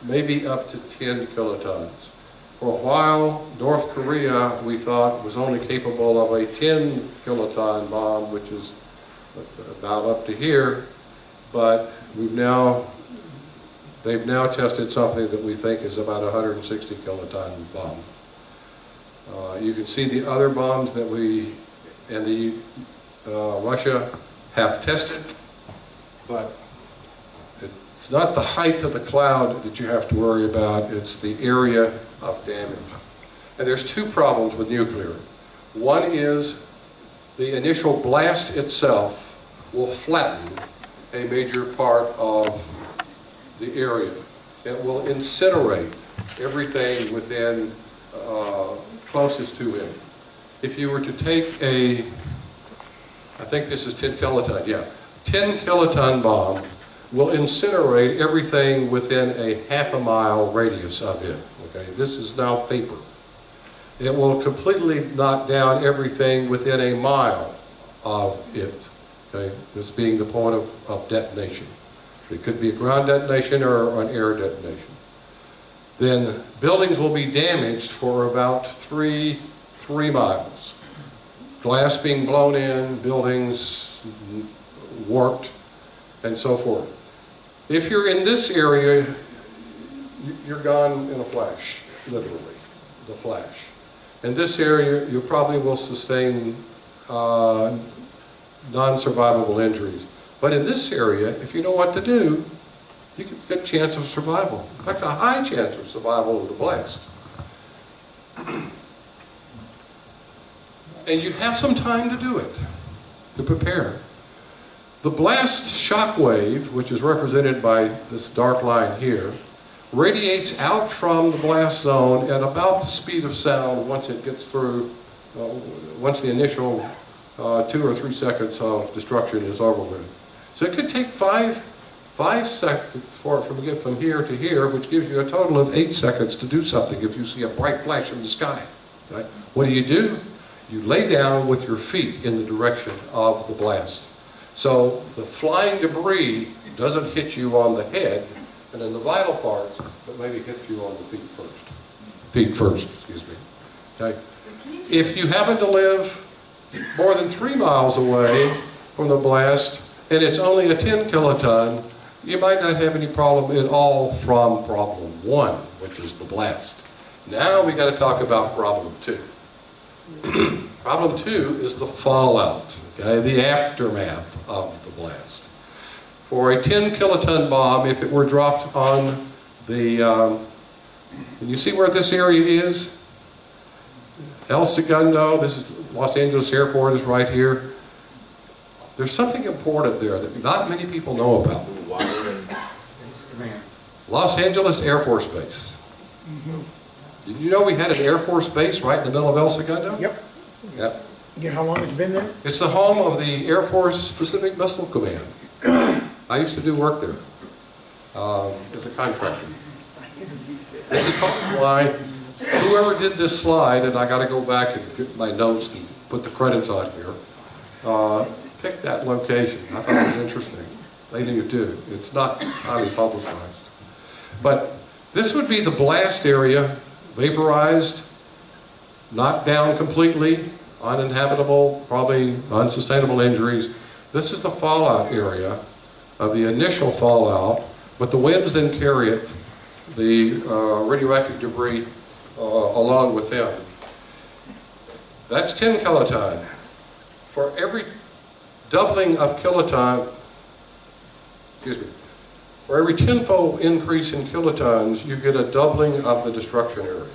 maybe up to 10 kilotons. For a while, North Korea, we thought, was only capable of a 10 kiloton bomb, which is about up to here, but they've now tested something that we think is about 160 kiloton bomb. You can see the other bombs that Russia have tested, but it's not the height of the cloud that you have to worry about, it's the area of damage. And there's two problems with nuclear. One is the initial blast itself will flatten a major part of the area. It will incinerate everything within closest to it. If you were to take I think this is 10 kiloton, yeah. 10 kiloton bomb will incinerate everything within a half-a-mile radius of it. Okay, this is now paper. It will completely knock down everything within a mile of it. Okay, this being the point of detonation. It could be a ground detonation or an air detonation. Then buildings will be damaged for about three miles. Glass being blown in, buildings warped, and so forth. If you're in this area, you're gone in a flash, literally, the flash. In this area, you probably will sustain non-survivable injuries. But in this area, if you know what to do, you can get a chance of survival. In fact, a high chance of survival of the blast. And you have some time to do it, to prepare. The blast shock wave, which is represented by this dark line here, radiates out from the blast zone at about the speed of sound once it gets through, once the initial 2 or 3 seconds of destruction is over with. So it could take 5 seconds for it to get from here to here, which gives you a total of 8 seconds to do something if you see a bright flash in the sky. Right? What do? You lay down with your feet in the direction of the blast. So the flying debris doesn't hit you on the head and in the vital parts, but maybe hits you on the feet first. Feet first, excuse me. Okay? If you happen to live more than 3 miles away from the blast and it's only a 10 kiloton, you might not have any problem at all from problem 1, which is the blast. Now we got to talk about problem 2. Problem 2 is the fallout, okay, the aftermath of the blast. For a 10 kiloton bomb, if it were dropped on the, can you see where this area is? El Segundo, this is Los Angeles Airport is right here. There's something important there that not many people know about. Los Angeles Air Force Base. Did you know we had an Air Force Base right in the middle of El Segundo? Yep. Yep. You know how long it's been there? It's the home of the Air Force Pacific Missile Command. I used to do work there as a contractor. This is probably why whoever did this slide, and I got to go back and get my notes and put the credits on here, picked that location. I thought it was interesting. They do too. It's not highly publicized. But this would be the blast area, vaporized, knocked down completely, uninhabitable, probably unsustainable injuries. This is the fallout area of the initial fallout, but the winds then carry it, the radioactive debris along with them. That's 10 kiloton. For every doubling of kiloton, for every 10-fold increase in kilotons, you get a doubling of the destruction area.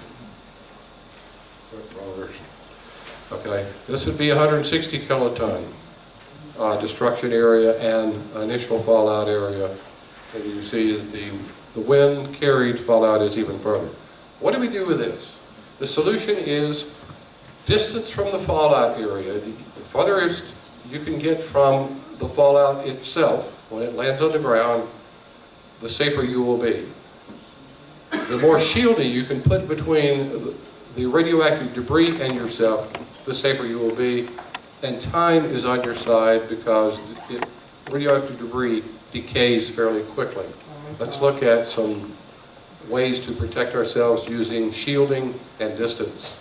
Okay, this would be 160 kiloton destruction area and initial fallout area. And you see that the wind carried fallout is even further. What do we do with this? The solution is distance from the fallout area. The furthest you can get from the fallout itself, when it lands on the ground, the safer you will be. The more shielding you can put between the radioactive debris and yourself, the safer you will be. And time is on your side because radioactive debris decays fairly quickly. Let's look at some ways to protect ourselves using shielding and distance.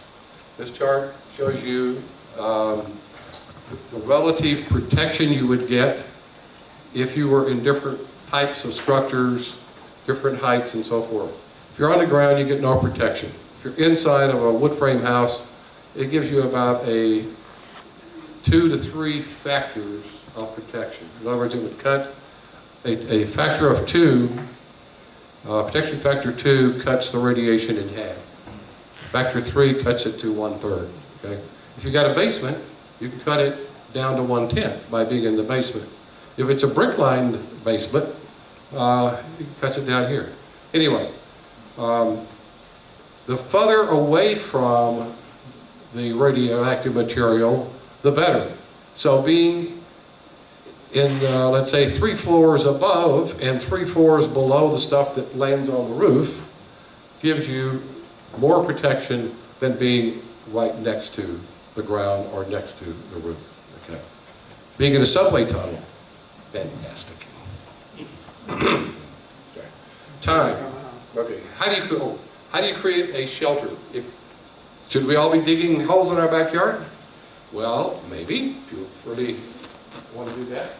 This chart shows you the relative protection you would get if you were in different types of structures, different heights and so forth. If you're on the ground, you get no protection. If you're inside of a wood frame house, it gives you about a 2 to 3 factors of protection. In other words, it would cut a factor of 2, protection factor 2 cuts the radiation in half. Factor 3 cuts it to 1/3. Okay? If you've got a basement, you can cut it down to 1/10 by being in the basement. If it's a brick-lined basement, it cuts it down here. Anyway, the further away from the radioactive material, the better. So being in, let's say, 3 floors above and 3 floors below the stuff that lands on the roof gives you more protection than being right next to the ground or next to the roof. Okay. Being in a subway tunnel, fantastic. Okay. Time. Okay. How do you create a shelter? Should we all be digging holes in our backyard? Well, maybe, if you really want to do that.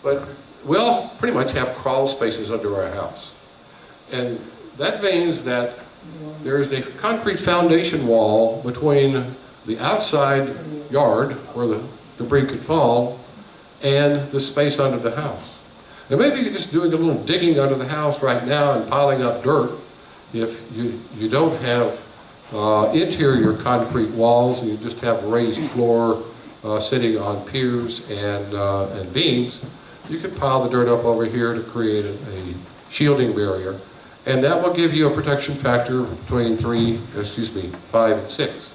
But we all pretty much have crawl spaces under our house. And that means that there's a concrete foundation wall between the outside yard where the debris could fall and the space under the house. Now maybe you're just doing a little digging under the house right now and piling up dirt if you don't have interior concrete walls and you just have raised floor sitting on piers and beams. you could pile the dirt up over here to create a shielding barrier, and that will give you a protection factor between 5 and 6.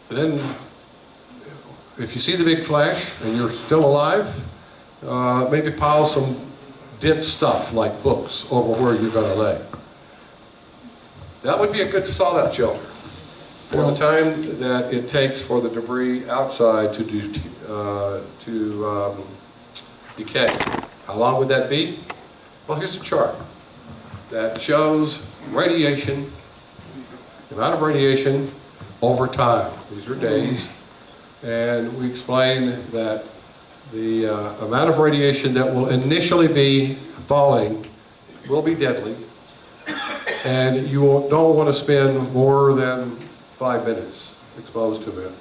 Then, if you see the big flash and you're still alive, maybe pile some dense stuff like books over where you're going to lay. That would be a good fallout shelter for the time that it takes for the debris outside to decay. How long would that be? Well, here's a chart that shows radiation, the amount of radiation over time. These are days. And we explain that the amount of radiation that will initially be falling will be deadly, and you don't want to spend more than 5 minutes exposed to it.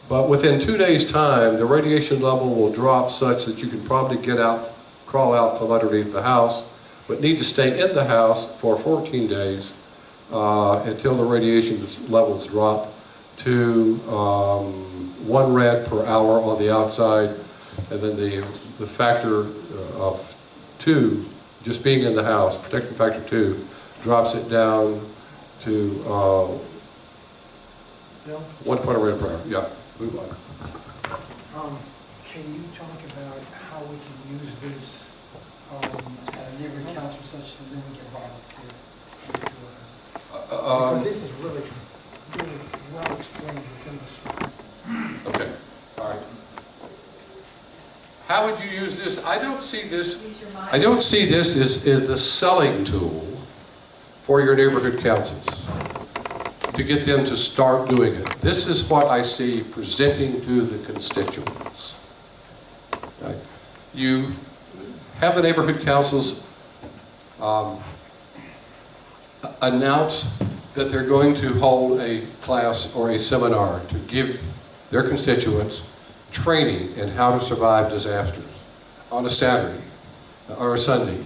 But within 2 days' time, the radiation level will drop such that you can probably crawl out from underneath the house, but need to stay in the house for 14 days until the radiation levels drop to 1 rad per hour on the outside, and then the factor of 2, just being in the house, protection factor 2, drops it down to 1 rad per hour. Yeah, move on. Can you talk about how we can use this at a neighborhood council such that then we get volunteer? Because this is really well explained within the instance. Okay, all right. How would you use this? I don't see this as the selling tool for your neighborhood councils to get them to start doing it. This is what I see presenting to the constituents. Right? You have the neighborhood councils announce that they're going to hold a class or a seminar to give their constituents training in how to survive disasters on a Saturday or a Sunday,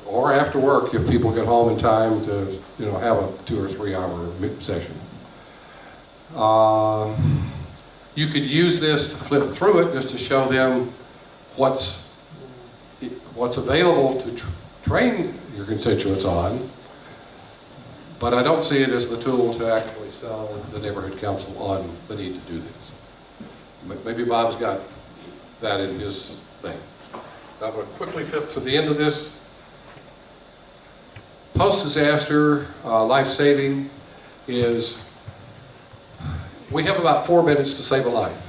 or after work if people get home in time to have a 2 or 3 hour session. You could use this to flip through it just to show them what's available to train your constituents on. But I don't see it as the tool to actually sell the neighborhood council on the need to do this. Maybe Bob's got that in his thing. I'm going to quickly flip to the end of this. Post-disaster life-saving is, we have about 4 minutes to save a life.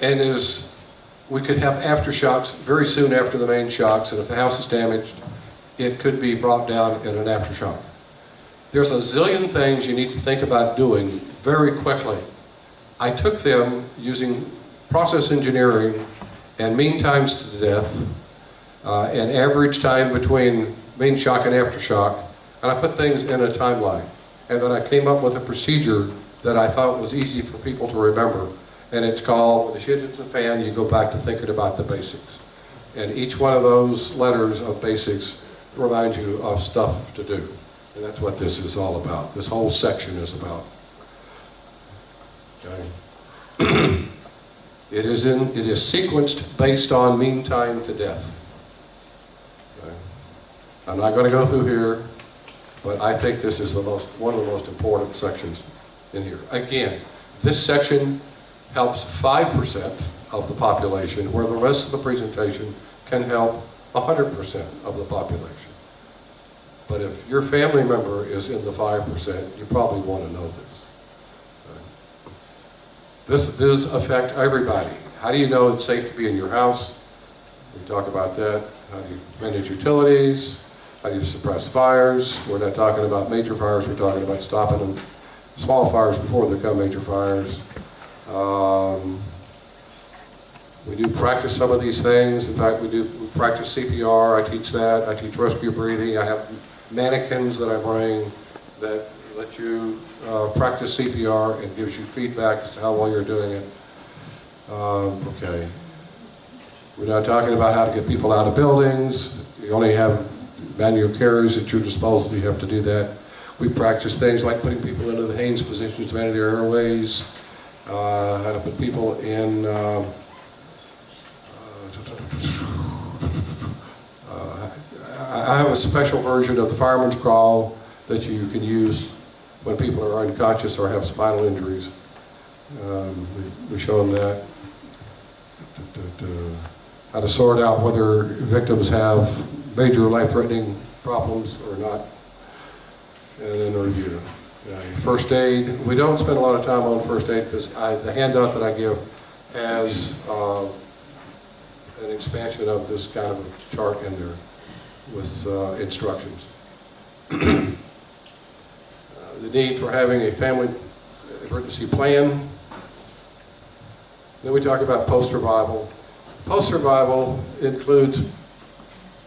And we could have aftershocks very soon after the main shocks, and if the house is damaged, it could be brought down in an aftershock. There's a zillion things you need to think about doing very quickly. I took them using process engineering and mean times to death and average time between main shock and aftershock, and I put things in a timeline. And then I came up with a procedure that I thought was easy for people to remember, and it's called, when the shit hits the fan, you go back to thinking about the basics. And each one of those letters of basics reminds you of stuff to do. And that's what this is all about. This whole section is about. Okay. It is sequenced based on mean time to death. Okay. I'm not going to go through here, but I think this is one of the most important sections in here. Again, this section helps 5% of the population, where the rest of the presentation can help 100% of the population. But if your family member is in the 5%, you probably want to know this. This does affect everybody. How do you know it's safe to be in your house? We talk about that. How do you manage utilities? How do you suppress fires? We're not talking about major fires, we're talking about stopping them, small fires before they become major fires. We do practice some of these things. In fact, we practice CPR. I teach that. I teach rescue breathing. I have mannequins that I bring that let you practice CPR and gives you feedback as to how well you're doing it. Okay. We're not talking about how to get people out of buildings. You only have manual carriers at your disposal. You have to do that. We practice things like putting people into the Haynes positions to manage their airways, how to put people in I have a special version of the fireman's crawl that you can use when people are unconscious or have spinal injuries. We show them that. How to sort out whether victims have major life-threatening problems or not. And then review. First aid, we don't spend a lot of time on first aid because the handout that I give has an expansion of this kind of a chart in there with instructions. The need for having a family emergency plan. Then we talk about post-survival. Post-survival includes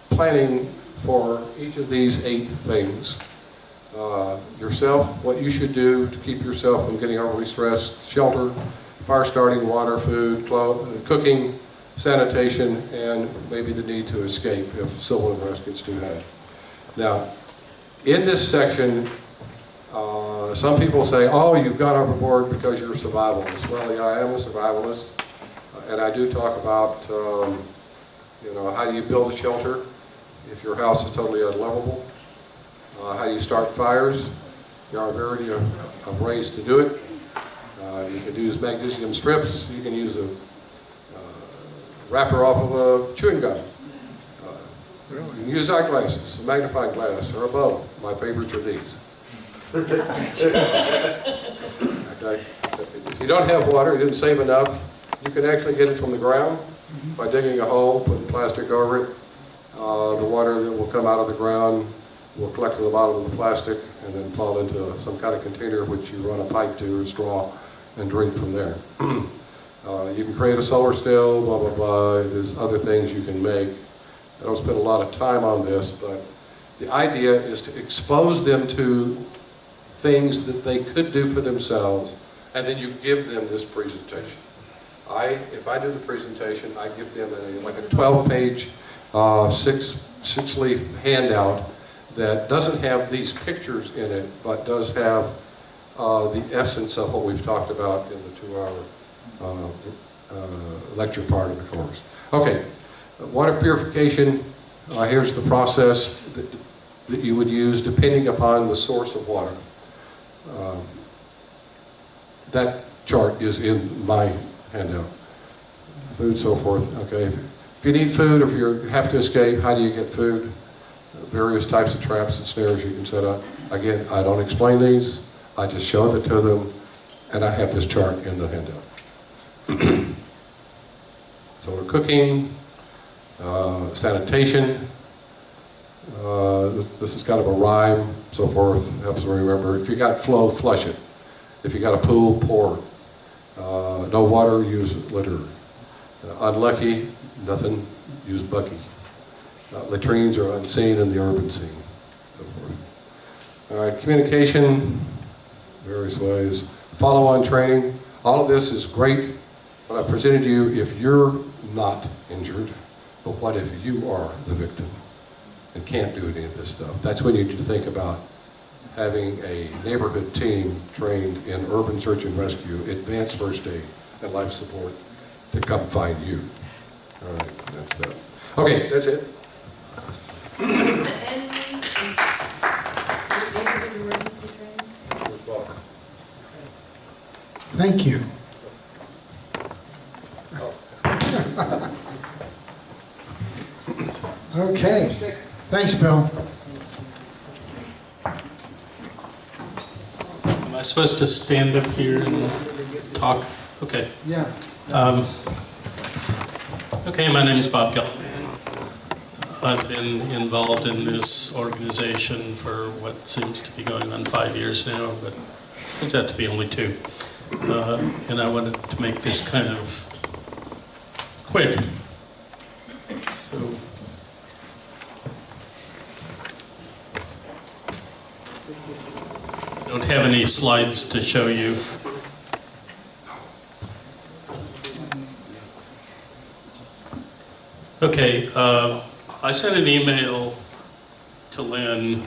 planning for each of these 8 things. Yourself, what you should do to keep yourself from getting overly stressed, shelter, fire starting, water, food, cooking, sanitation, and maybe the need to escape if civil unrest gets too high. Now, in this section, some people say, oh, you've gone overboard because you're a survivalist. Well, yeah, I am a survivalist, and I do talk about, how do you build a shelter if your house is totally unlivable? How do you start fires? There are a variety of ways to do it. You can use magnesium strips. You can use a wrapper off of a chewing gum. You can use eyeglasses, a magnifying glass, or a bow. My favorites are these. Okay. If you don't have water, you didn't save enough, you can actually get it from the ground by digging a hole, putting plastic over it. The water that will come out of the ground will collect at the bottom of the plastic and then fall into some kind of container which you run a pipe to or straw and drink from there. You can create a solar still, blah, blah, blah. There's other things you can make. I don't spend a lot of time on this, but the idea is to expose them to things that they could do for themselves, and then you give them this presentation. If I do the presentation, I give them like a 12-page, six-leaf handout that doesn't have these pictures in it, but does have the essence of what we've talked about in the 2-hour lecture part of the course. Okay, water purification, here's the process that you would use depending upon the source of water. That chart is in my handout. Food, so forth, okay. If you need food, if you have to escape, how do you get food? Various types of traps and snares you can set up. Again, I don't explain these, I just show it to them, and I have this chart in the handout. So we're cooking, sanitation, this is kind of a rhyme, so forth, helps me remember. If you got flow, flush it. If you got a pool, pour it. No water, use litter. Unlucky, nothing, use bucky. Latrines are unseen in the urban scene, so forth. All right, communication, various ways. Follow-on training, all of this is great. What I presented to you, if you're not injured, but what if you are the victim and can't do any of this stuff? That's when you need to think about having a neighborhood team trained in urban search and rescue, advanced first aid, and life support to come find you. All right, that's that. Okay, that's it. Thank you. Okay, thanks, Bill. Am I supposed to stand up here and talk? Okay. Yeah. Okay, my name is Bob Gelman. I've been involved in this organization for what seems to be going on 5 years now, but it turns out to be only 2. And I wanted to make this kind of quick. So, I don't have any slides to show you. Okay, I sent an email to Lynn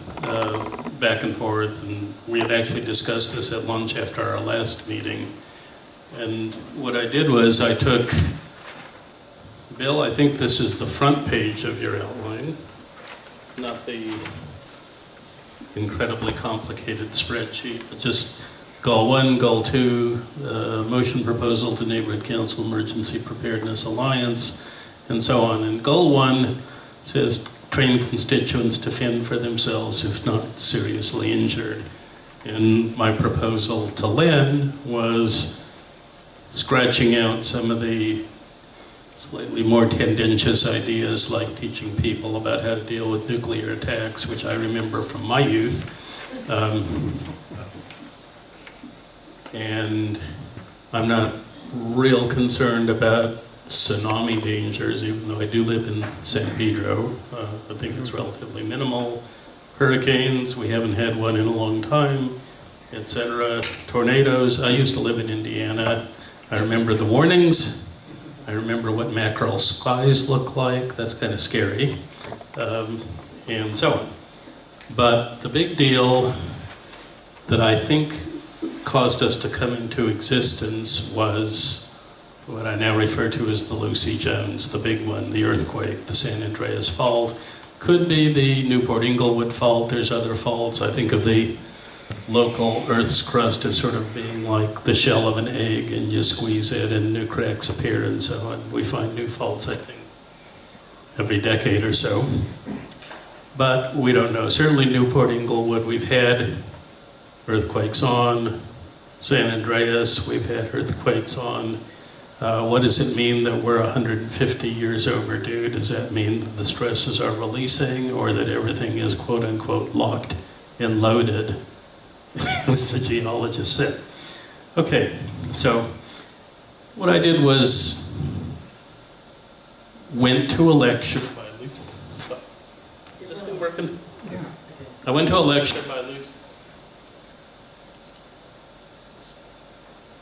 back and forth, and we had actually discussed this at lunch after our last meeting. And what I did was I took, Bill, I think this is the front page of your outline, not the incredibly complicated spreadsheet, but just Goal 1, Goal 2, motion proposal to Neighborhood Council Emergency Preparedness Alliance, and so on. And Goal 1 says train constituents to fend for themselves if not seriously injured. And my proposal to Len was scratching out some of the slightly more tendentious ideas, like teaching people about how to deal with nuclear attacks, which I remember from my youth. And I'm not real concerned about tsunami dangers, even though I do live in San Pedro. I think it's relatively minimal. Hurricanes, we haven't had one in a long time, etc. Tornadoes, I used to live in Indiana. I remember the warnings. I remember what mackerel skies look like. That's kind of scary, and so on. But the big deal that I think caused us to come into existence was what I now refer to as the Lucy Jones, the big one, the earthquake, the San Andreas Fault. Could be the Newport Inglewood Fault. There's other faults. I think of the local Earth's crust as sort of being like the shell of an egg, and you squeeze it and new cracks appear and so on. We find new faults, I think, every decade or so. But we don't know. Certainly Newport Inglewood, we've had earthquakes on. San Andreas, we've had earthquakes on. What does it mean that we're 150 years overdue? Does that mean that the stresses are releasing, or that everything is quote unquote locked and loaded, as the geologist said? Okay, so what I did was went to a lecture by Lucy. Is this thing working? Yeah. I went to a lecture by Lucy.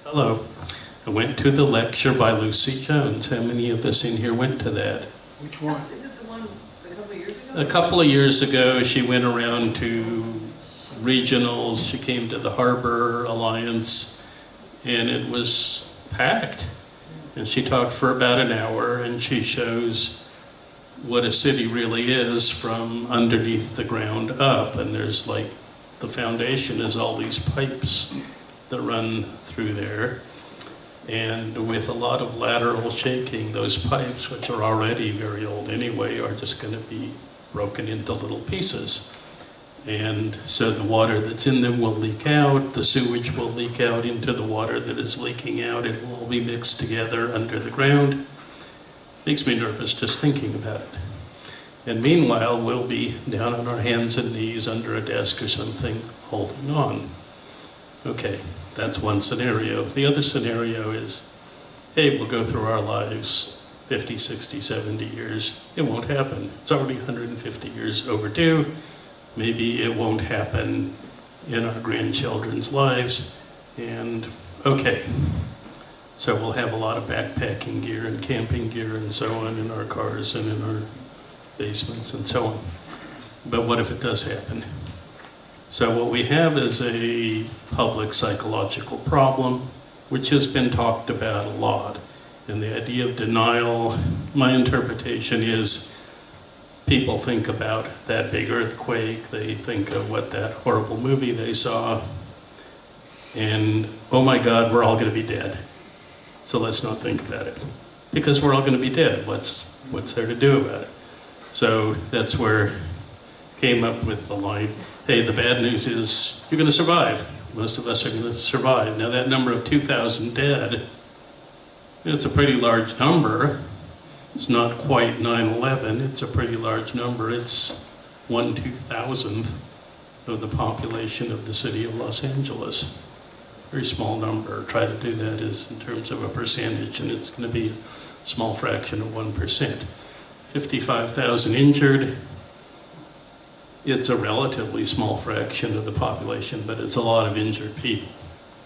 Hello. I went to the lecture by Lucy Jones. How many of us in here went to that? Which one? Is it the one a couple of years ago? A couple of years ago, she went around to regionals. She came to the Harbor Alliance, and it was packed. And she talked for about an hour, and she shows what a city really is from underneath the ground up. And there's like, the foundation is all these pipes that run through there. And with a lot of lateral shaking, those pipes, which are already very old anyway, are just going to be broken into little pieces. And so the water that's in them will leak out, the sewage will leak out into the water that is leaking out, it will all be mixed together under the ground. Makes me nervous just thinking about it. And meanwhile, we'll be down on our hands and knees under a desk or something, holding on. Okay. That's one scenario. The other scenario is, hey, we'll go through our lives 50, 60, 70 years. It won't happen. It's already 150 years overdue. Maybe it won't happen in our grandchildren's lives. And okay, so we'll have a lot of backpacking gear and camping gear and so on in our cars and in our basements and so on. But what if it does happen? So what we have is a public psychological problem, which has been talked about a lot. And the idea of denial, my interpretation is, people think about that big earthquake, they think of what that horrible movie they saw, and oh my God, we're all going to be dead. So let's not think about it. Because we're all going to be dead. What's there to do about it? So that's where came up with the line, hey, the bad news is you're going to survive. Most of us are going to survive. Now that number of 2,000 dead, it's a pretty large number. It's not quite 9/11. It's a pretty large number. It's 1/2000th of the population of the city of Los Angeles. Very small number. Try to do that as in terms of a percentage, and it's going to be a small fraction of 1%. 55,000 injured. It's a relatively small fraction of the population, but it's a lot of injured people.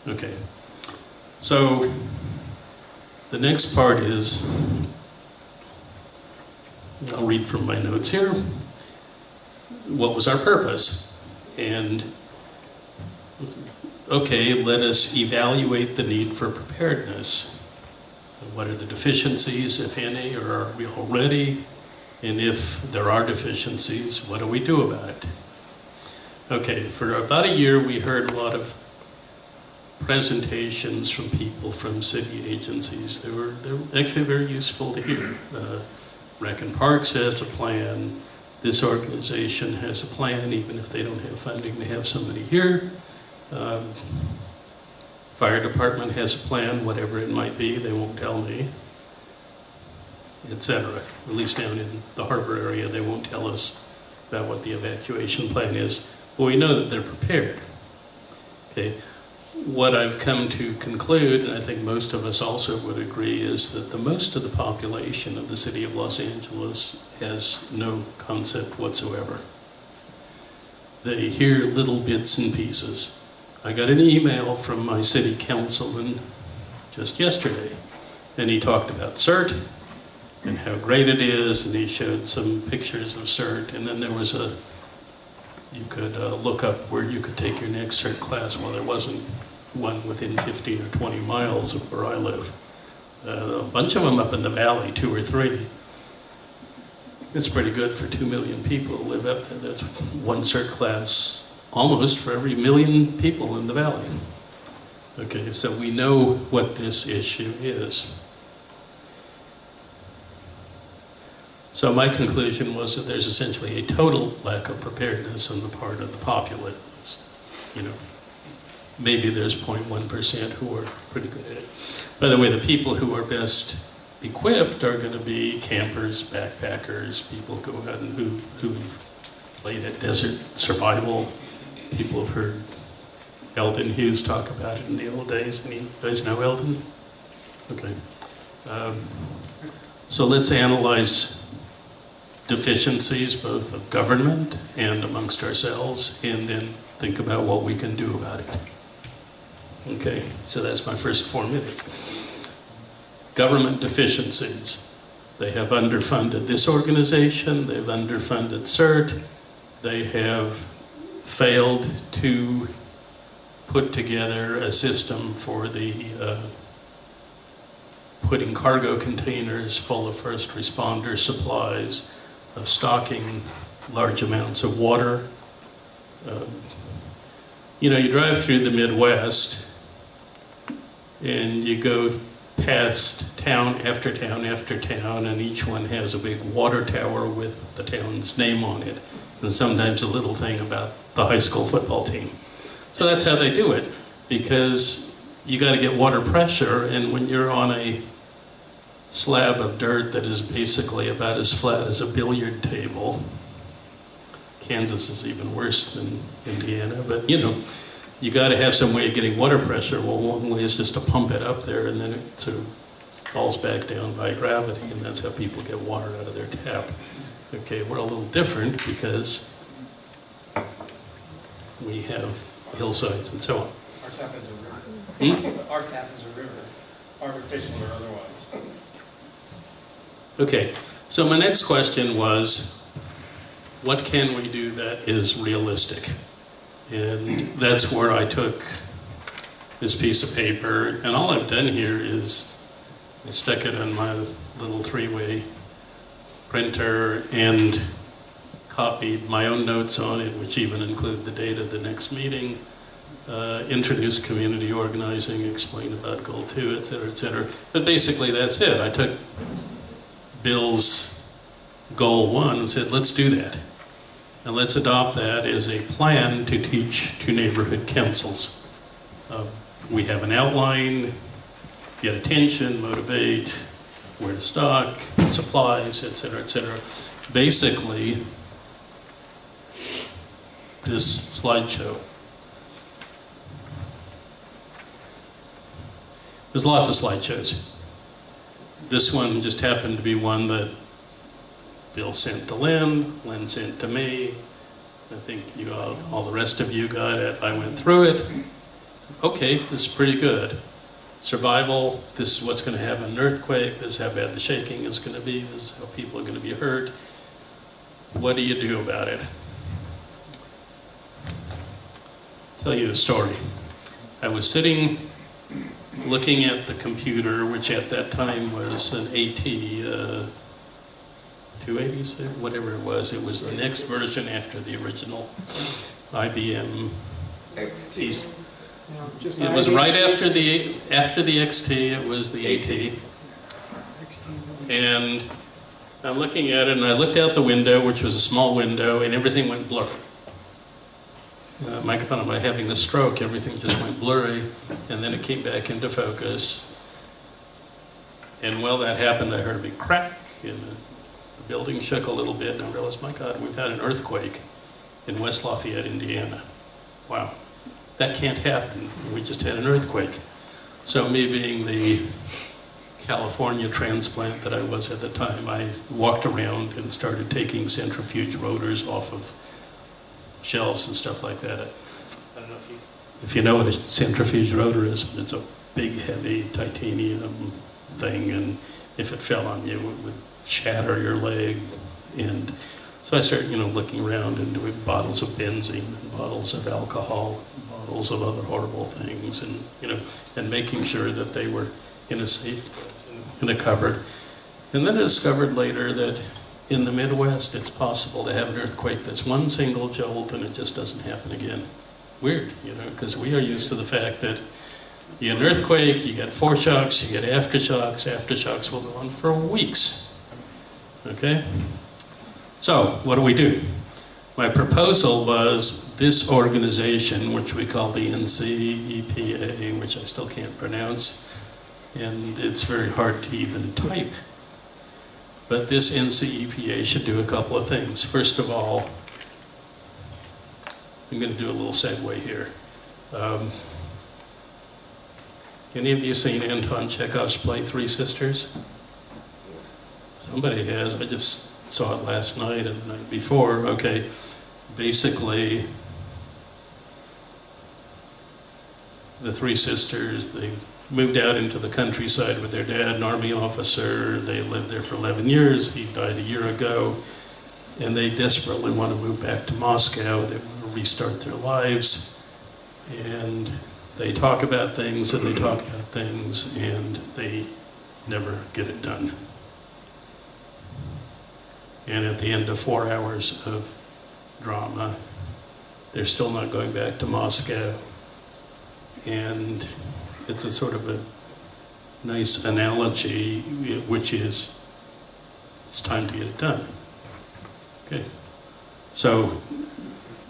Okay. So the next part is, I'll read from my notes here. What was our purpose? And, okay, let us evaluate the need for preparedness. What are the deficiencies, if any, or are we already? And if there are deficiencies, what do we do about it? Okay, for about a year, we heard a lot of presentations from people from city agencies. They were actually very useful to hear. Rec and Parks has a plan. This organization has a plan, even if they don't have funding to have somebody here. Fire department has a plan, whatever it might be, they won't tell me, etc. At least down in the harbor area, they won't tell us about what the evacuation plan is. But we know that they're prepared. Okay. What I've come to conclude, and I think most of us also would agree, is that the most of the population of the city of Los Angeles has no concept whatsoever. They hear little bits and pieces. I got an email from my city councilman just yesterday, and he talked about CERT and how great it is, and he showed some pictures of CERT, and then there was you could look up where you could take your next CERT class. Well, there wasn't one within 15 or 20 miles of where I live. A bunch of them up in the valley, 2 or 3. It's pretty good for 2 million people who live up there. That's one CERT class almost for every 1 million people in the valley. Okay, so we know what this issue is. So my conclusion was that there's essentially a total lack of preparedness on the part of the populace. You know, maybe there's 0.1% who are pretty good at it. By the way, the people who are best equipped are going to be campers, backpackers, people who go out and who've played at desert survival. People have heard Eldon Hughes talk about it in the old days. Any you guys know Eldon? Okay. So let's analyze deficiencies both of government and amongst ourselves, and then think about what we can do about it. Okay, so that's my first 4 minutes. Government deficiencies. They have underfunded this organization, they've underfunded CERT, they have failed to put together a system for the putting cargo containers full of first responder supplies, of stocking large amounts of water. You know, you drive through the Midwest and you go past town after town after town, and each one has a big water tower with the town's name on it, and sometimes a little thing about the high school football team. So that's how they do it, because you got to get water pressure, and when you're on a slab of dirt that is basically about as flat as a billiard table, Kansas is even worse than Indiana, but you know, you got to have some way of getting water pressure. Well, one way is just to pump it up there, and then it sort of falls back down by gravity, and that's how people get water out of their tap. Okay, we're a little different because we have hillsides and so on. Our tap is a river. Our tap is a river, artificial or otherwise. Okay, so my next question was, what can we do that is realistic? And that's where I took this piece of paper, and all I've done here is I stuck it on my little 3-way printer and copied my own notes on it, which even include the date of the next meeting, introduce community organizing, explain about Goal 2, et cetera, et cetera. But basically that's it. I took Bill's Goal 1 and said, let's do that. And let's adopt that as a plan to teach to neighborhood councils. We have an outline, get attention, motivate, where to stock, supplies, et cetera, et cetera. Basically, this slideshow. There's lots of slideshows. This one just happened to be one that Bill sent to Lynn sent to me. I think you all the rest of you got it. I went through it. Okay, this is pretty good. Survival, this is what's going to happen in an earthquake, this is how bad the shaking is going to be, this is how people are going to be hurt. What do you do about it? tell you a story. I was sitting looking at the computer, which at that time was an AT 280, whatever it was. It was the next version after the original IBM piece. Just It was right after the XT, it was the AT. And I'm looking at it, and I looked out the window, which was a small window, and everything went blurry. Microphone, am I having a stroke? Everything just went blurry, and then it came back into focus. And while that happened, I heard a big crack, and the building shook a little bit, and I realized, my God, we've had an earthquake in West Lafayette, Indiana. Wow, that can't happen. We just had an earthquake. So me being the California transplant that I was at the time, I walked around and started taking centrifuge rotors off of shelves and stuff like that. I don't know if you know what a centrifuge rotor is, but it's a big, heavy titanium thing, and if it fell on you, it would shatter your leg. And so I started, looking around and doing bottles of benzene, and bottles of alcohol, bottles of other horrible things, and and making sure that they were in a safe place, in a cupboard. And then I discovered later that in the Midwest, it's possible to have an earthquake that's one single jolt and it just doesn't happen again. Weird, because we are used to the fact that you get an earthquake, you get foreshocks, you get aftershocks. Aftershocks will go on for weeks. Okay? So, what do? My proposal was this organization, which we call the NCEPA, which I still can't pronounce, and it's very hard to even type. But this NCEPA should do a couple of things. First of all, I'm going to do a little segue here. Any of you seen Anton Chekhov's play Three Sisters? Somebody has. I just saw it last night and the night before. Okay, basically, the three sisters, they moved out into the countryside with their dad, an army officer. They lived there for 11 years. He died a year ago. And they desperately want to move back to Moscow. They want to restart their lives. And they talk about things and they talk about things and they never get it done. And at the end of 4 hours of drama, they're still not going back to Moscow. And it's a sort of a nice analogy, which is, it's time to get it done. Okay. So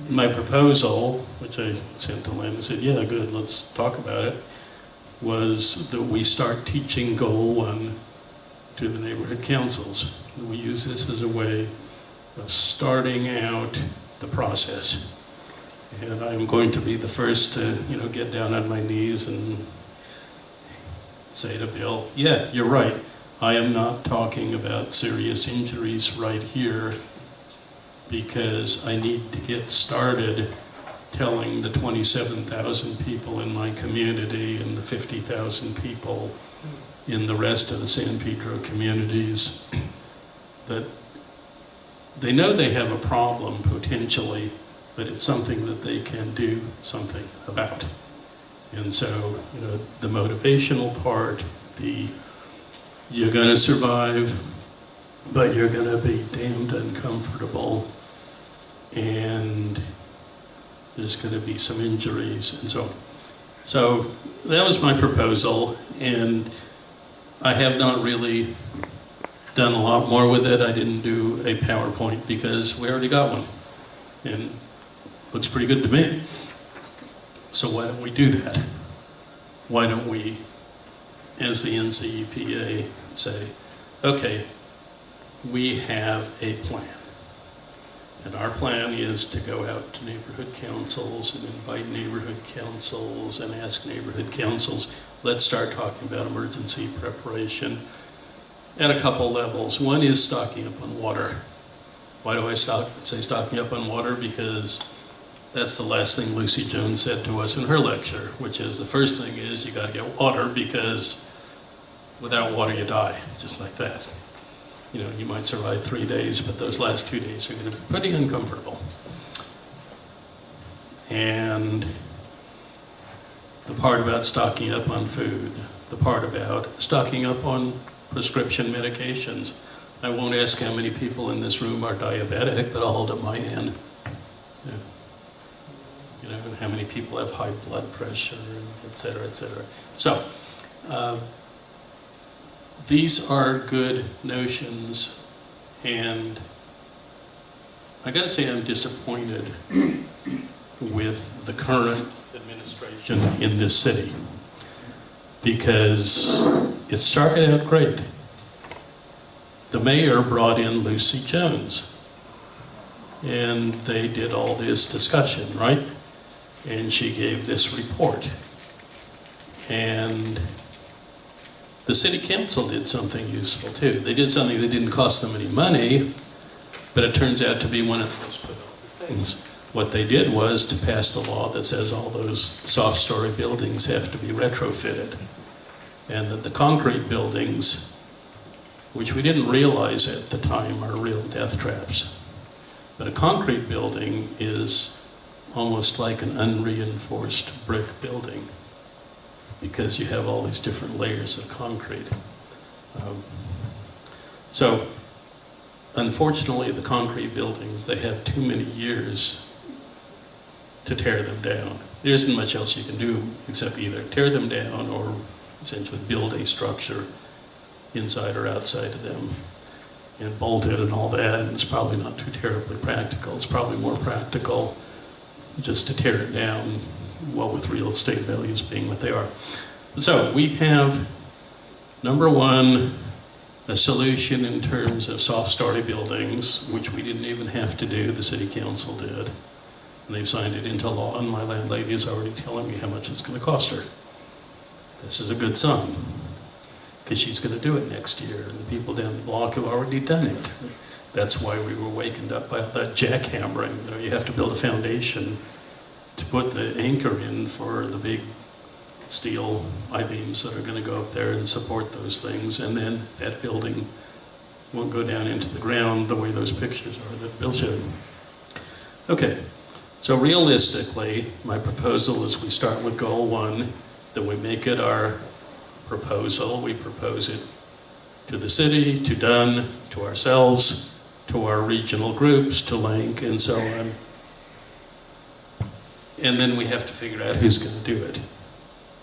my proposal, which I sent to Lynn and said, yeah, good, let's talk about it, was that we start teaching Goal 1 to the neighborhood councils. We use this as a way of starting out the process. And I'm going to be the first to, get down on my knees and say to Bill, yeah, you're right. I am not talking about serious injuries right here because I need to get started telling the 27,000 people in my community and the 50,000 people in the rest of the San Pedro communities that they know they have a problem potentially, but it's something that they can do something about. And so, the motivational part, you're going to survive, but you're going to be damned uncomfortable, and there's going to be some injuries and so on. So that was my proposal, and I have not really done a lot more with it. I didn't do a PowerPoint because we already got one, and it looks pretty good to me. So why don't we do that? Why don't we, as the NCEPA, say, okay, we have a plan. And our plan is to go out to neighborhood councils and invite neighborhood councils and ask neighborhood councils, let's start talking about emergency preparation at a couple levels. One is stocking up on water. Why do I say stocking up on water? Because that's the last thing Lucy Jones said to us in her lecture, which is the first thing is you got to get water because without water you die, just like that. You might survive 3 days, but those last 2 days are going to be pretty uncomfortable. And part about stocking up on food, the part about stocking up on prescription medications. I won't ask how many people in this room are diabetic, but I'll hold up my hand. Yeah. You know, and how many people have high blood pressure, et cetera, et cetera. So, these are good notions, and I gotta say I'm disappointed with the current administration in this city, because it started out great. The mayor brought in Lucy Jones, and they did all this discussion, right? And she gave this report. And the city council did something useful too. They did something that didn't cost them any money, but it turns out to be one of the most productive things. What they did was to pass the law that says all those soft-story buildings have to be retrofitted, and that the concrete buildings, which we didn't realize at the time, are real death traps. But a concrete building is almost like an unreinforced brick building, because you have all these different layers of concrete. So, unfortunately, the concrete buildings, they have too many years to tear them down. There isn't much else you can do except either tear them down or essentially build a structure inside or outside of them and bolt it and all that, and it's probably not too terribly practical. It's probably more practical just to tear it down, well, with real estate values being what they are. So we have, number one, a solution in terms of soft-story buildings, which we didn't even have to do, the city council did. And they've signed it into law, and my landlady is already telling me how much it's going to cost her. This is a good sign, because she's going to do it next year, and the people down the block have already done it. That's why we were wakened up by all that jackhammering. You know, you have to build a foundation to put the anchor in for the big steel I-beams that are going to go up there and support those things, and then that building won't go down into the ground the way those pictures are that Bill showed. Okay, so realistically, my proposal is we start with goal one, then we make it our proposal. We propose it to the city, to Dunn, to ourselves, to our regional groups, to Link, and so on. And then we have to figure out who's going to do it.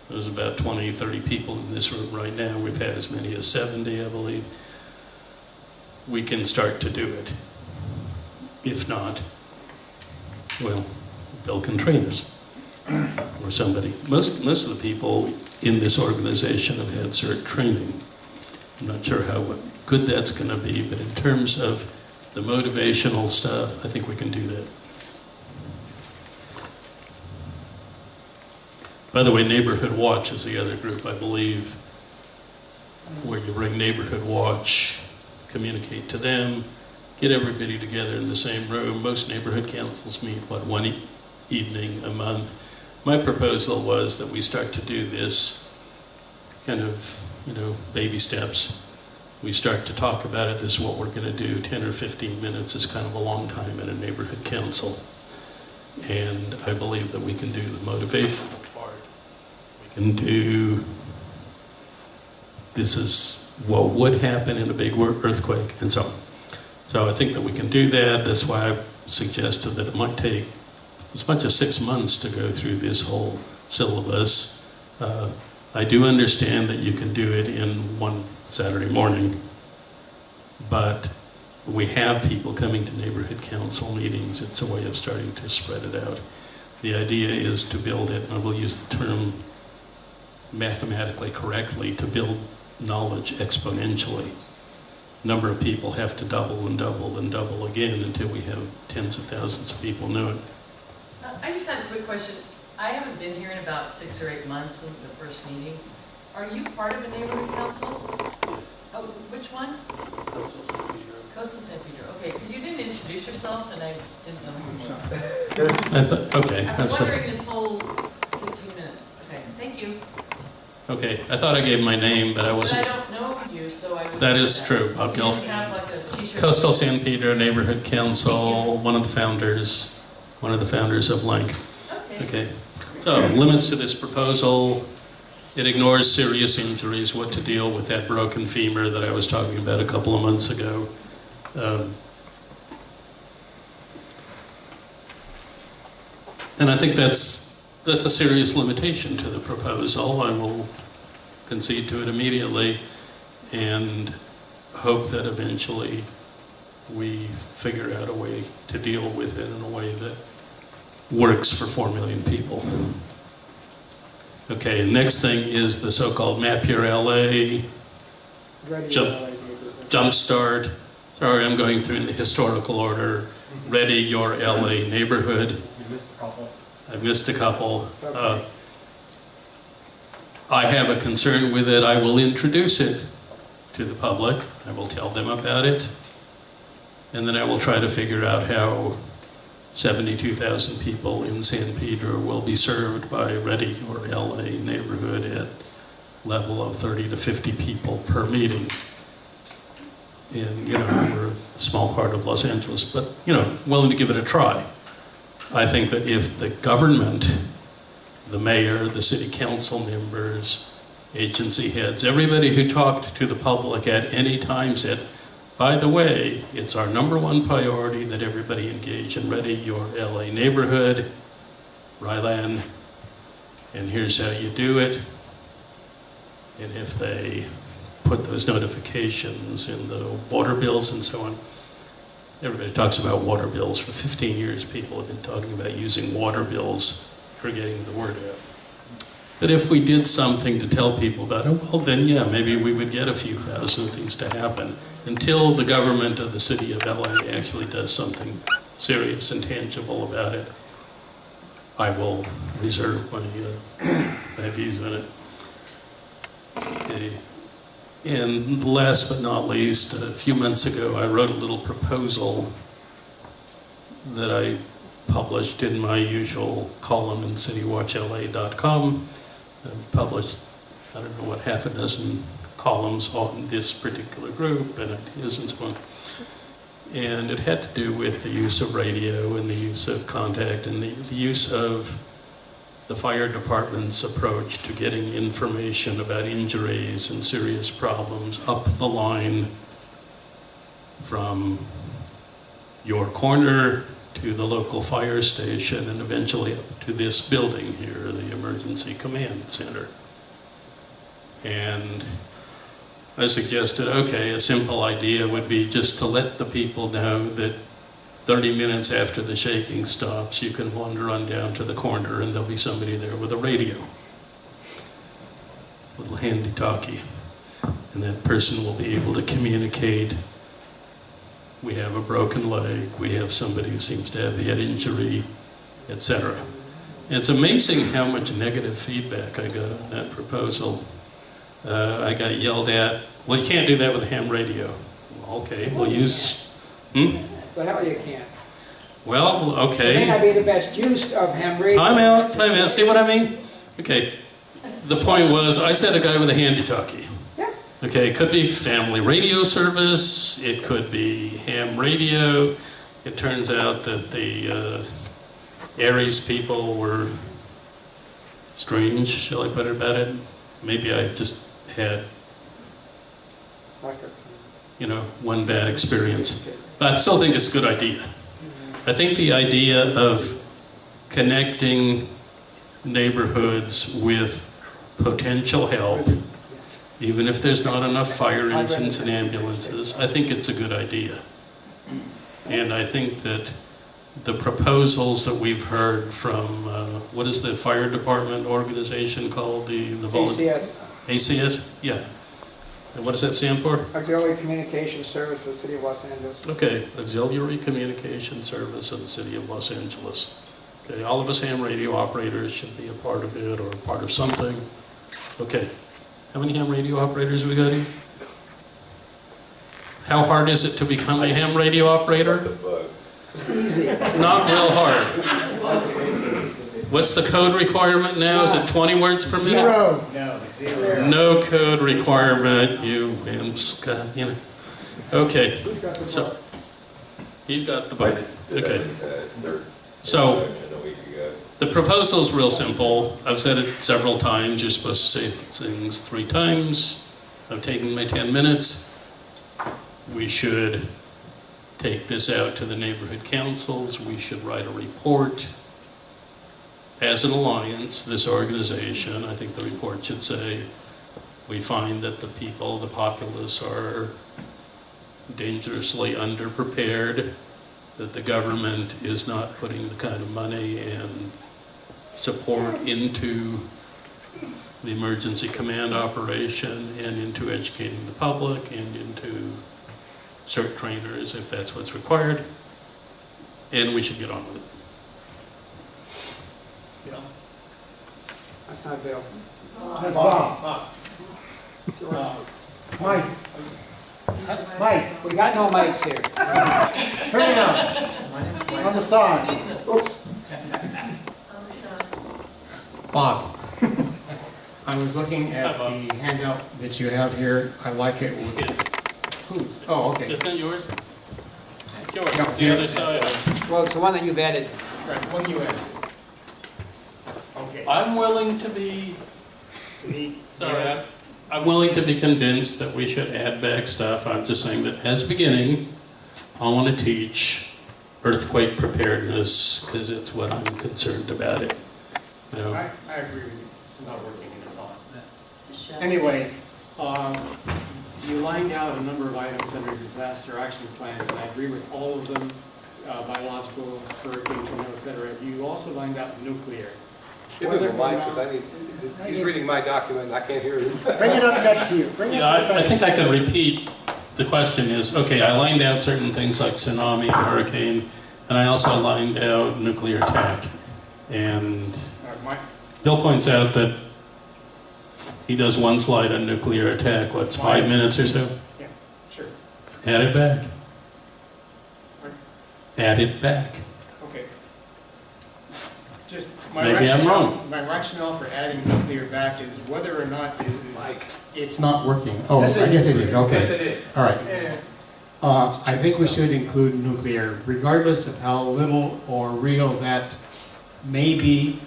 There's about 20, 30 people in this room right now. We've had as many as 70, I believe. We can start to do it. If not, well, Bill can train us, or somebody. Most of the people in this organization have had CERT training. I'm not sure how good that's going to be, but in terms of the motivational stuff, I think we can do that. By the way, Neighborhood Watch is the other group, I believe, where you bring Neighborhood Watch, communicate to them, get everybody together in the same room. Most neighborhood councils meet, one evening a month. My proposal was that we start to do this kind of, baby steps. We start to talk about it. This is what we're going to do. 10 or 15 minutes is kind of a long time in a neighborhood council. And I believe that we can do the motivational part. We can do, this is what would happen in a big earthquake, and so on. So I think that we can do that. That's why I suggested that it might take as much as 6 months to go through this whole syllabus. I do understand that you can do it in one Saturday morning, but we have people coming to neighborhood council meetings. It's a way of starting to spread it out. The idea is to build it, and I will use the term mathematically correctly, to build knowledge exponentially. Number of people have to double and double and double again until we have tens of thousands of people know it. I just had a quick question. I haven't been here in about 6 or 8 months since the first meeting. Are you part of a neighborhood council? Oh, which one? Coastal San Pedro. Okay, because you didn't introduce yourself, and I didn't know who you were. I thought, okay. I've been wondering this whole 15 minutes. Okay, thank you. Okay, I thought I gave my name, but I wasn't. But I don't know you, so I would. That is true, Bob Gill. You have like a t-shirt. Coastal San Pedro Neighborhood Council, one of the founders of Link. Okay. Okay. So, limits to this proposal. It ignores serious injuries, what to deal with that broken femur that I was talking about a couple of months ago. And I think that's a serious limitation to the proposal. I will concede to it immediately and hope that eventually we figure out a way to deal with it in a way that works for 4 million people. Okay, next thing is the so-called Map Your LA, Jumpstart. Sorry, I'm going through in the historical order. Ready Your LA Neighborhood. You missed a couple. I've missed a couple. Okay. I have a concern with it. I will introduce it to the public. I will tell them about it. And then I will try to figure out how 72,000 people in San Pedro will be served by Ready Your LA Neighborhood at level of 30 to 50 people per meeting. And, you know, we're a small part of Los Angeles, but, you know, willing to give it a try. I think that if the government, the mayor, the city council members, agency heads, everybody who talked to the public at any time said, by the way, it's our #1 priority that everybody engage in Ready Your LA Neighborhood, Rylan, and here's how you do it. And if they put those notifications in the water bills and so on, everybody talks about water bills. For 15 years, people have been talking about using water bills for getting the word out. But if we did something to tell people about it, well, then, yeah, maybe we would get a few thousand of these to happen. Until the government of the city of LA actually does something serious and tangible about it, I will reserve my views on it. Okay. And last but not least, a few months ago, I wrote a little proposal that I published in my usual column in citywatchla.com. I've published, I don't know what, half a dozen columns on this particular group and ideas and so on. And it had to do with the use of radio and the use of contact and the use of the fire department's approach to getting information about injuries and serious problems up the line from your corner to the local fire station and eventually up to this building here, the Emergency Command Center. And I suggested, okay, a simple idea would be just to let the people know that 30 minutes after the shaking stops, you can wander on down to the corner and there'll be somebody there with a radio. Little handy talkie. And that person will be able to communicate. We have a broken leg, we have somebody who seems to have a head injury, etc. It's amazing how much negative feedback I got on that proposal. I got yelled at, well, you can't do that with a ham radio. Well, okay, we'll use... The hell you can't. Well, okay. It may not be the best use of ham radio. Time out. See what I mean? Okay. The point was, I said a guy with a handy-talkie. Yeah. Okay, it could be family radio service. It could be ham radio. It turns out that the Aries people were strange, shall I put it about it? Maybe I just had, one bad experience. But I still think it's a good idea. I think the idea of connecting neighborhoods with potential help, even if there's not enough fire engines and ambulances, I think it's a good idea. And I think that the proposals that we've heard from, what is the fire department organization called? The ACS. ACS? Yeah. And what does that stand for? Auxiliary Communication Service for the City of Los Angeles. Okay, Auxiliary Communication Service of the City of Los Angeles. Okay, all of us ham radio operators should be a part of it or a part of something. Okay, how many ham radio operators we got here? How hard is it to become a ham radio operator? Easy. Not real hard. What's the code requirement now? Is it 20 words per minute? Zero. No, zero. No code requirement, Okay, so, he's got the I button. just did Okay. a cert So, a week ago. The proposal's real simple. I've said it several times. You're supposed to say things 3 times. I've taken my 10 minutes. We should take this out to the neighborhood councils. We should write a report. As an alliance, this organization, I think the report should say, we find that the people, the populace, are dangerously underprepared, that the government is not putting the kind of money and support into the emergency command operation and into educating the public and into CERT trainers if that's what's required, and we should get on with it. That's not Bill. That's Bob. Mike. Mike, We got no mics here. turn it on. On the side. Oops. Bob, I was looking at the handout that you have here. I like it. Whose? Oh, okay. Isn't that yours? It's yours. No, It's the here. other side. Well, it's the one that you've added. Right, one you added. Okay. I'm willing to be, sorry, I'm willing to be convinced that we should add back stuff. I'm just saying that as a beginning, I want to teach earthquake preparedness because it's what I'm concerned about it. You know? I agree with you. It's not working and it's on. Michelle? Anyway, you lined out a number of items under disaster action plans, and I agree with all of them, biological, hurricane, tornado, et cetera. You also lined out nuclear. Give him the mic, because I need, he's reading my document, and I can't hear him. Bring it up next to you. Bring it Yeah, up I think I can repeat. The question is, okay, I lined out certain things like tsunami and hurricane, and I also lined out nuclear attack. And Bill points out that he does one slide on nuclear attack, what's 5 minutes or so? Yeah, sure. Add it back. Add it back. Okay. Just my Maybe I'm rationale- wrong. My rationale for adding nuclear back is whether or not it's not working. Oh, I guess it is, okay. Yes, it is. All right. I think we should include nuclear, regardless of how little or real that may be.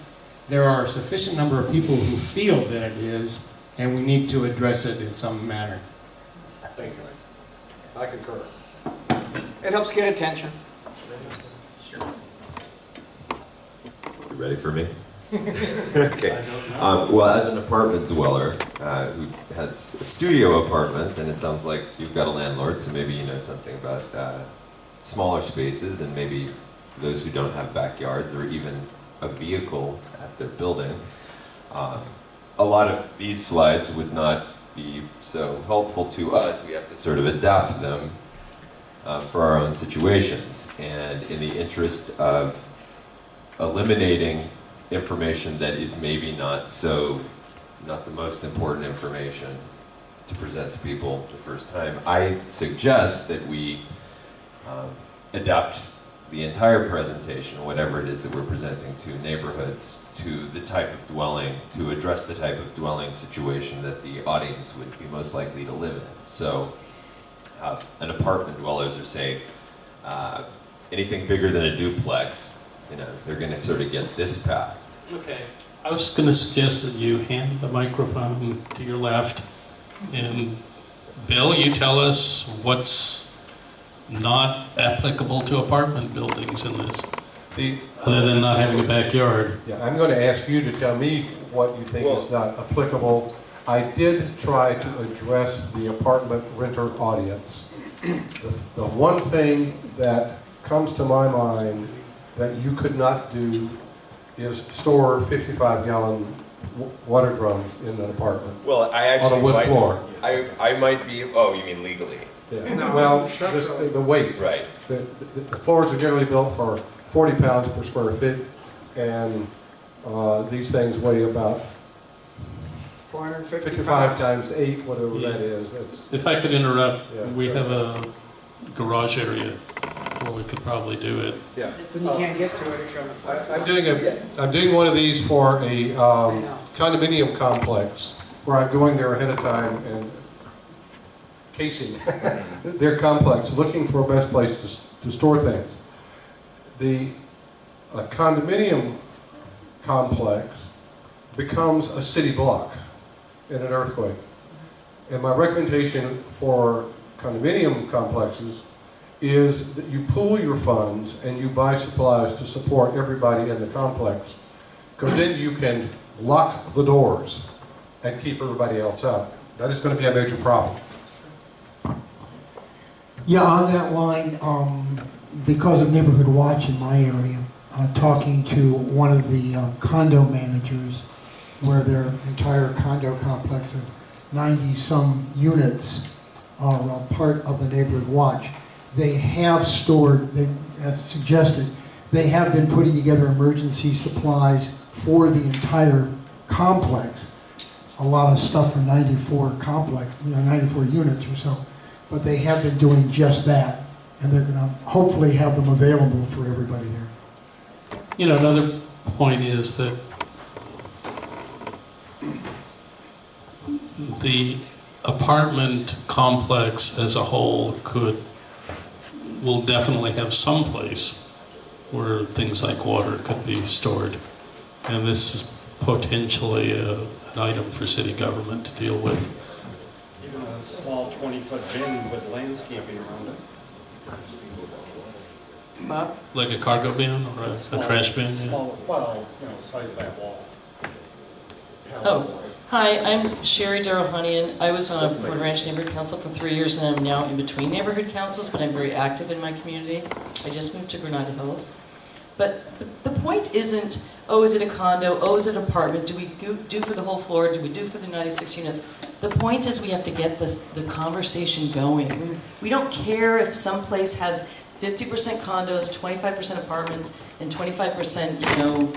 There are a sufficient number of people who feel that it is, and we need to address it in some manner. Thank you. I concur. It helps get attention. You ready for me? Okay. Well, as an apartment dweller who has a studio apartment, and it sounds like you've got a landlord, so maybe you know something about smaller spaces, and maybe those who don't have backyards or even a vehicle at their building. A lot of these slides would not be so helpful to us. We have to sort of adapt them for our own situations. And in the interest of eliminating information that is maybe not the most important information to present to people the first time, I suggest that we adapt the entire presentation, whatever it is that we're presenting to neighborhoods, to the type of dwelling, to address the type of dwelling situation that the audience would be most likely to live in. So an apartment dwellers are saying anything bigger than a duplex, they're going to sort of get this path. Okay. I was going to suggest that you hand the microphone to your left, and Bill, you tell us what's not applicable to apartment buildings in this, other than not having a backyard. Yeah, I'm going to ask you to tell me what you think is not applicable. I did try to address the apartment renter audience. The one thing that comes to my mind that you could not do is store 55-gallon water drums in an apartment. Well, I actually on a wood floor. I might be, oh, you mean legally? Yeah. Well, just the weight. Right. The floors are generally built for 40 pounds per square feet, and these things weigh about 55 times 8, whatever that is. If I could interrupt, Yeah. we have a garage area where we could probably do it. Yeah. So you can't get to it from the I'm doing one of these for a condominium complex where I'm going there ahead of time and casing their complex, looking for a best place to store things. The condominium complex becomes a city block in an earthquake. And my recommendation for condominium complexes is that you pool your funds and you buy supplies to support everybody in the complex, because then you can lock the doors and keep everybody else out. That is going to be a major problem. Yeah, on that line, because of Neighborhood Watch in my area, talking to one of the condo managers, where their entire condo complex of 90-some units are part of the Neighborhood Watch. They have stored, they have suggested, they have been putting together emergency supplies for the entire complex. A lot of stuff for 94 complex, 94 units or so. But they have been doing just that, and they're going to hopefully have them available for everybody there. You know, another point is that the apartment complex as a whole will definitely have some place where things like water could be stored. And this is potentially an item for city government to deal with. Even a small 20-foot bin with landscaping around it. Bob? Like a cargo bin or a trash bin? Yeah. Small, well, you know, the size of that wall. Oh, hi, I'm Sherry Darrow-Hunnian. I was on Port Ranch Neighborhood Council for 3 years, and I'm now in between neighborhood councils, but I'm very active in my community. I just moved to Granada Hills. But the point isn't, oh, is it a condo? Oh, is it an apartment? Do we do for the whole floor? Do we do for the 96 units? The point is we have to get the conversation going. We don't care if some place has 50% condos, 25% apartments, and 25%,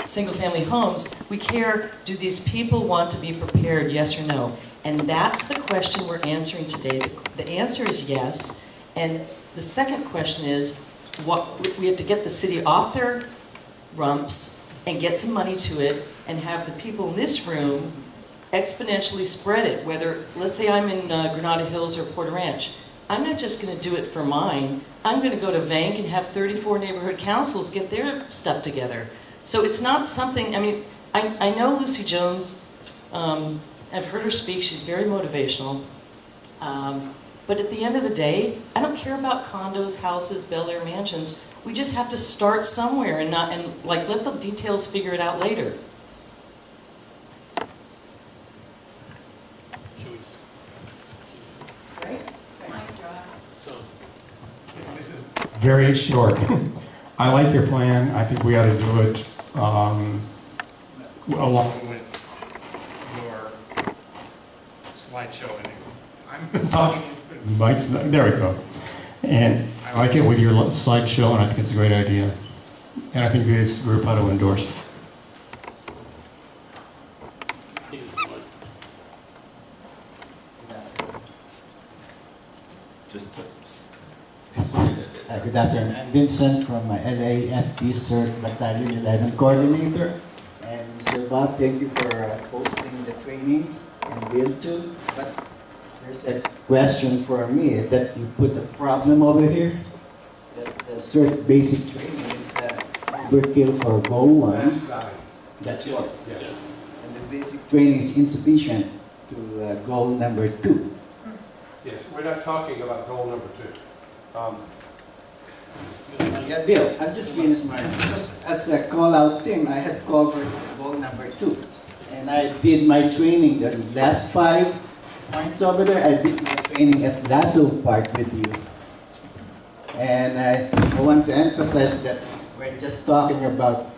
single-family homes. We care, do these people want to be prepared, yes or no? And that's the question we're answering today. The answer is yes. And the second question is, we have to get the city off their rumps and get some money to it and have the people in this room exponentially spread it. Whether, let's say I'm in Granada Hills or Port Ranch, I'm not just going to do it for mine. I'm going to go to Vank and have 34 neighborhood councils get their stuff together. So it's not something, I know Lucy Jones, I've heard her speak, she's very motivational. But at the end of the day, I don't care about condos, houses, Bel Air mansions. We just have to start somewhere and let the details figure it out later. Right? Very short. I like your plan. I think we ought to do it along with your slideshow. I'm talking. There we go. And I like it with your slideshow, and I think it's a great idea. And I think this group ought to endorse it. Good afternoon. I'm Vincent from LAFD CERT Battalion 11 Coordinator. And Mr. Bob, thank you for hosting the trainings and Bill too. But there's a question for me that you put a problem over here. That the CERT basic training is overkill for goal 1. That's yours. Yes. And the basic training is insufficient to goal number 2. Yes, we're not talking about goal number 2. Yeah, Bill, I just finished mine. As a call-out team, I had covered goal number 2. And I did my training, the last 5 points over there, I did my training at Lasso Park with you. And I want to emphasize that we're just talking about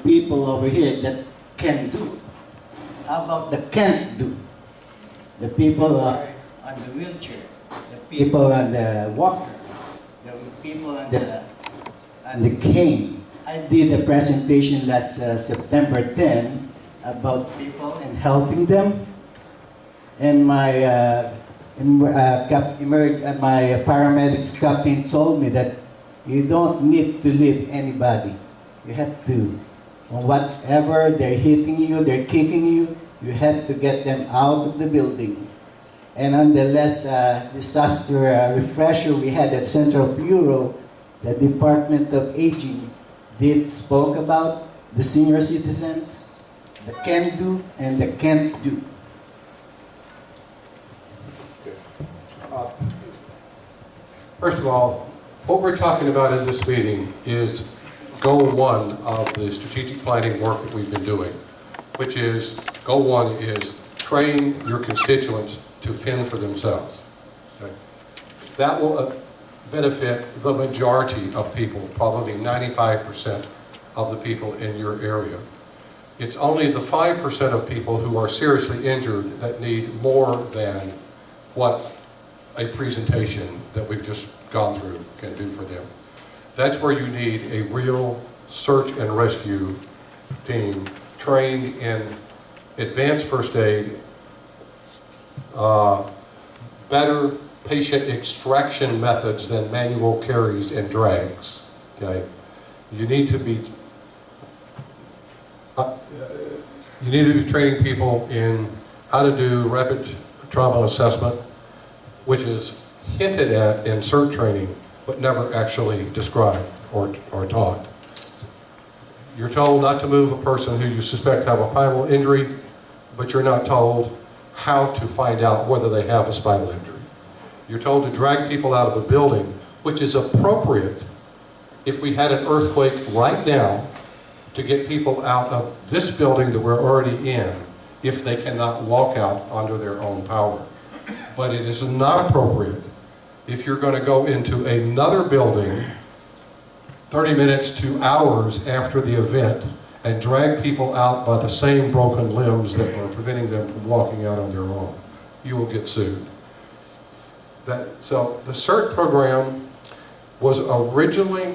people over here that can do. How about the can't do? The people are on the wheelchair, the people on the walker, the people on the cane. I did a presentation last September 10 about people and helping them. And my my paramedics captain told me that you don't need to leave anybody. You have to, whatever they're hitting you, they're kicking you, you have to get them out of the building. And on the last disaster refresher we had at Central Bureau, the Department of Aging did spoke about the senior citizens, the can do and the can't do. First of all, what we're talking about in this meeting is goal one of the strategic planning work that we've been doing, which is, goal one is train your constituents to fend for themselves. Okay? That will benefit the majority of people, probably 95% of the people in your area. It's only the 5% of people who are seriously injured that need more than what a presentation that we've just gone through can do for them. That's where you need a real search and rescue team trained in advanced first aid, better patient extraction methods than manual carries and drags. Okay, you need to be training people in how to do rapid trauma assessment, which is hinted at in CERT training, but never actually described or taught. You're told not to move a person who you suspect have a spinal injury, but you're not told how to find out whether they have a spinal injury. You're told to drag people out of a building, which is appropriate if we had an earthquake right now to get people out of this building that we're already in if they cannot walk out under their own power. But it is not appropriate if you're going to go into another building 30 minutes to hours after the event and drag people out by the same broken limbs that are preventing them from walking out on their own. You will get sued. So the CERT program was originally,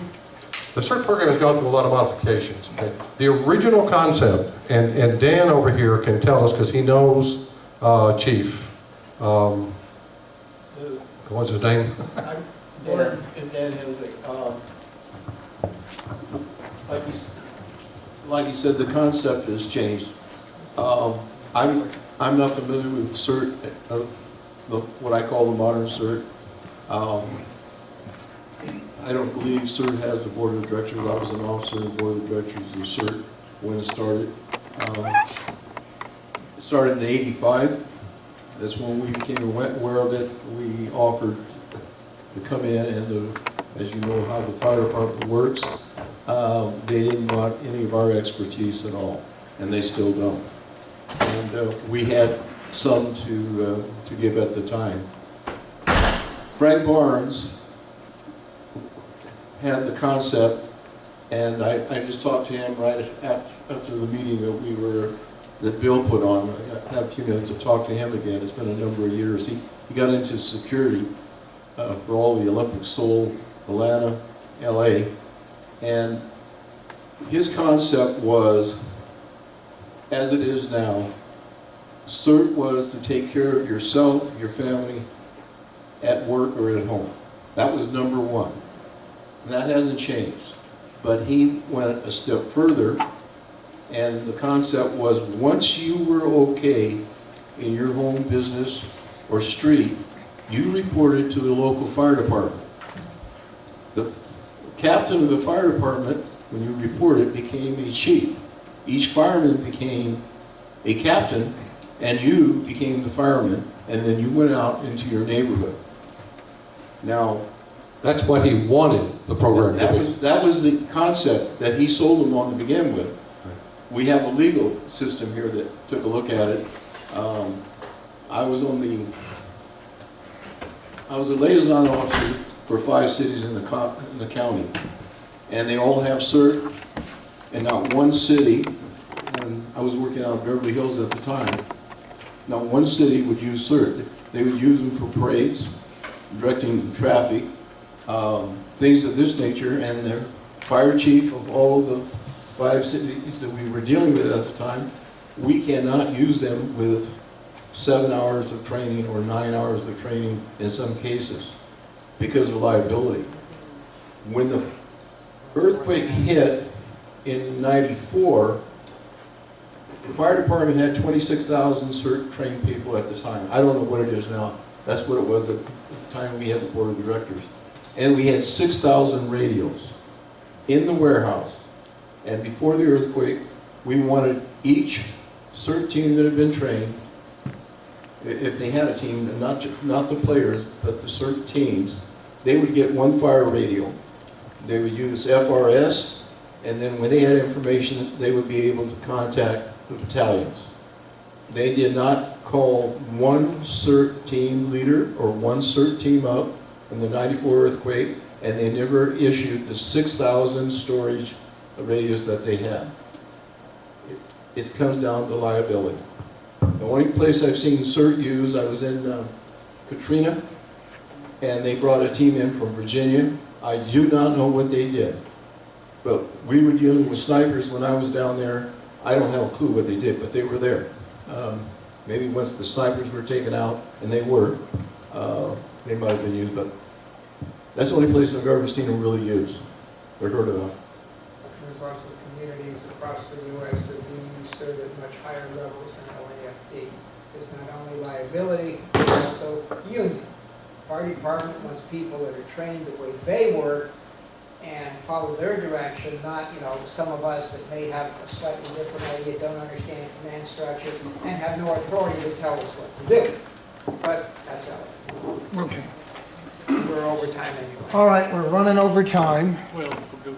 the CERT program has gone through a lot of modifications. Okay? The original concept, and Dan over here can tell us because he knows Chief, what's his name? Dan, and Dan Hensley. Like you said, the concept has changed. I'm not familiar with CERT, what I call the modern CERT. I don't believe CERT has a board of directors. I was an officer in the board of directors of CERT when it started. It started in '85. That's when we became aware of it. We offered to come in and, as you know how the fire department works, they didn't want any of our expertise at all, and they still don't. And we had some to give at the time. Frank Barnes had the concept, and I just talked to him right after the meeting that Bill put on. I had a few minutes to talk to him again. It's been a number of years. He got into security for all the Olympics, Seoul, Atlanta, LA, and his concept was, as it is now, CERT was to take care of yourself, your family, at work or at home. That was number one. And that hasn't changed. But he went a step further, and the concept was once you were okay in your home, business, or street, you reported to the local fire department. The captain of the fire department, when you reported, became a chief. Each fireman became a captain, and you became the fireman, and then you went out into your neighborhood. Now, that's what he wanted the program to be. That was the concept that he sold them on to begin with. We have a legal system here that took a look at it. I was a liaison officer for 5 cities in the county, and they all have CERT, and not one city, and I was working out of Beverly Hills at the time, not one city would use CERT. They would use them for parades, directing traffic, things of this nature, and their fire chief of all the 5 cities that we were dealing with at the time, we cannot use them with 7 hours of training or 9 hours of training in some cases because of liability. When the earthquake hit in '94, the fire department had 26,000 CERT trained people at the time. I don't know what it is now. That's what it was at the time we had the board of directors. And we had 6,000 radios in the warehouse And before the earthquake, we wanted each CERT team that had been trained, if they had a team, and not the players, but the CERT teams, they would get one fire radio. They would use FRS, and then when they had information, they would be able to contact the battalions. They did not call one CERT team leader or one CERT team up in the 94 earthquake, and they never issued the 6,000 storage radios that they had. It comes down to liability. The only place I've seen CERT used, I was in Katrina, and they brought a team in from Virginia. I do not know what they did, but we were dealing with snipers when I was down there. I don't have a clue what they did, but they were there. Maybe once the snipers were taken out, and they were, they might have been used, but that's the only place I've ever seen them really used or heard about. There's lots of communities across the U.S. that do use CERT at much higher levels than LAFD. It's not only liability, it's also union. Fire department wants people that are trained the way they work and follow their direction, not, some of us that may have a slightly different idea, don't understand command structure, and have no authority to tell us what to do. But that's how it is. Okay. We're over time anyway. All right, we're running over time. Well, we'll do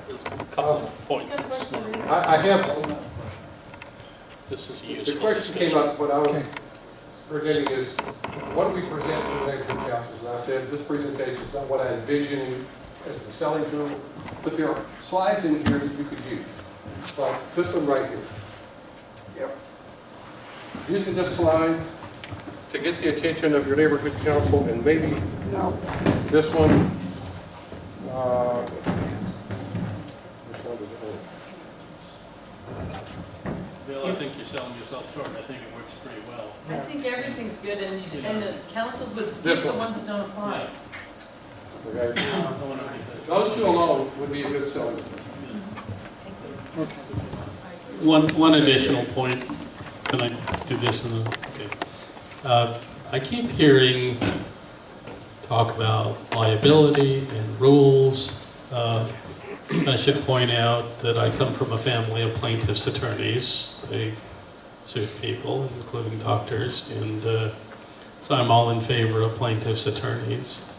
a couple of points. I have, This is the useful. question came up when I was Okay. presenting is, what do we present to the neighborhood councils? And I said, this presentation is not what I envision as the selling tool, but there are slides in here that you could use. Like this one right here. Yep. Using this slide to get the attention of your neighborhood council, and maybe this one, Bill, I think you're selling yourself short. I think it works pretty well. I think everything's good, and the councils would skip the ones that don't apply. okay? Those two alone would be a good selling tool. One additional point. Can I do this? Okay. I keep hearing talk about liability and rules. I should point out that I come from a family of plaintiffs' attorneys. They sue people, including doctors, and so I'm all in favor of plaintiffs' attorneys.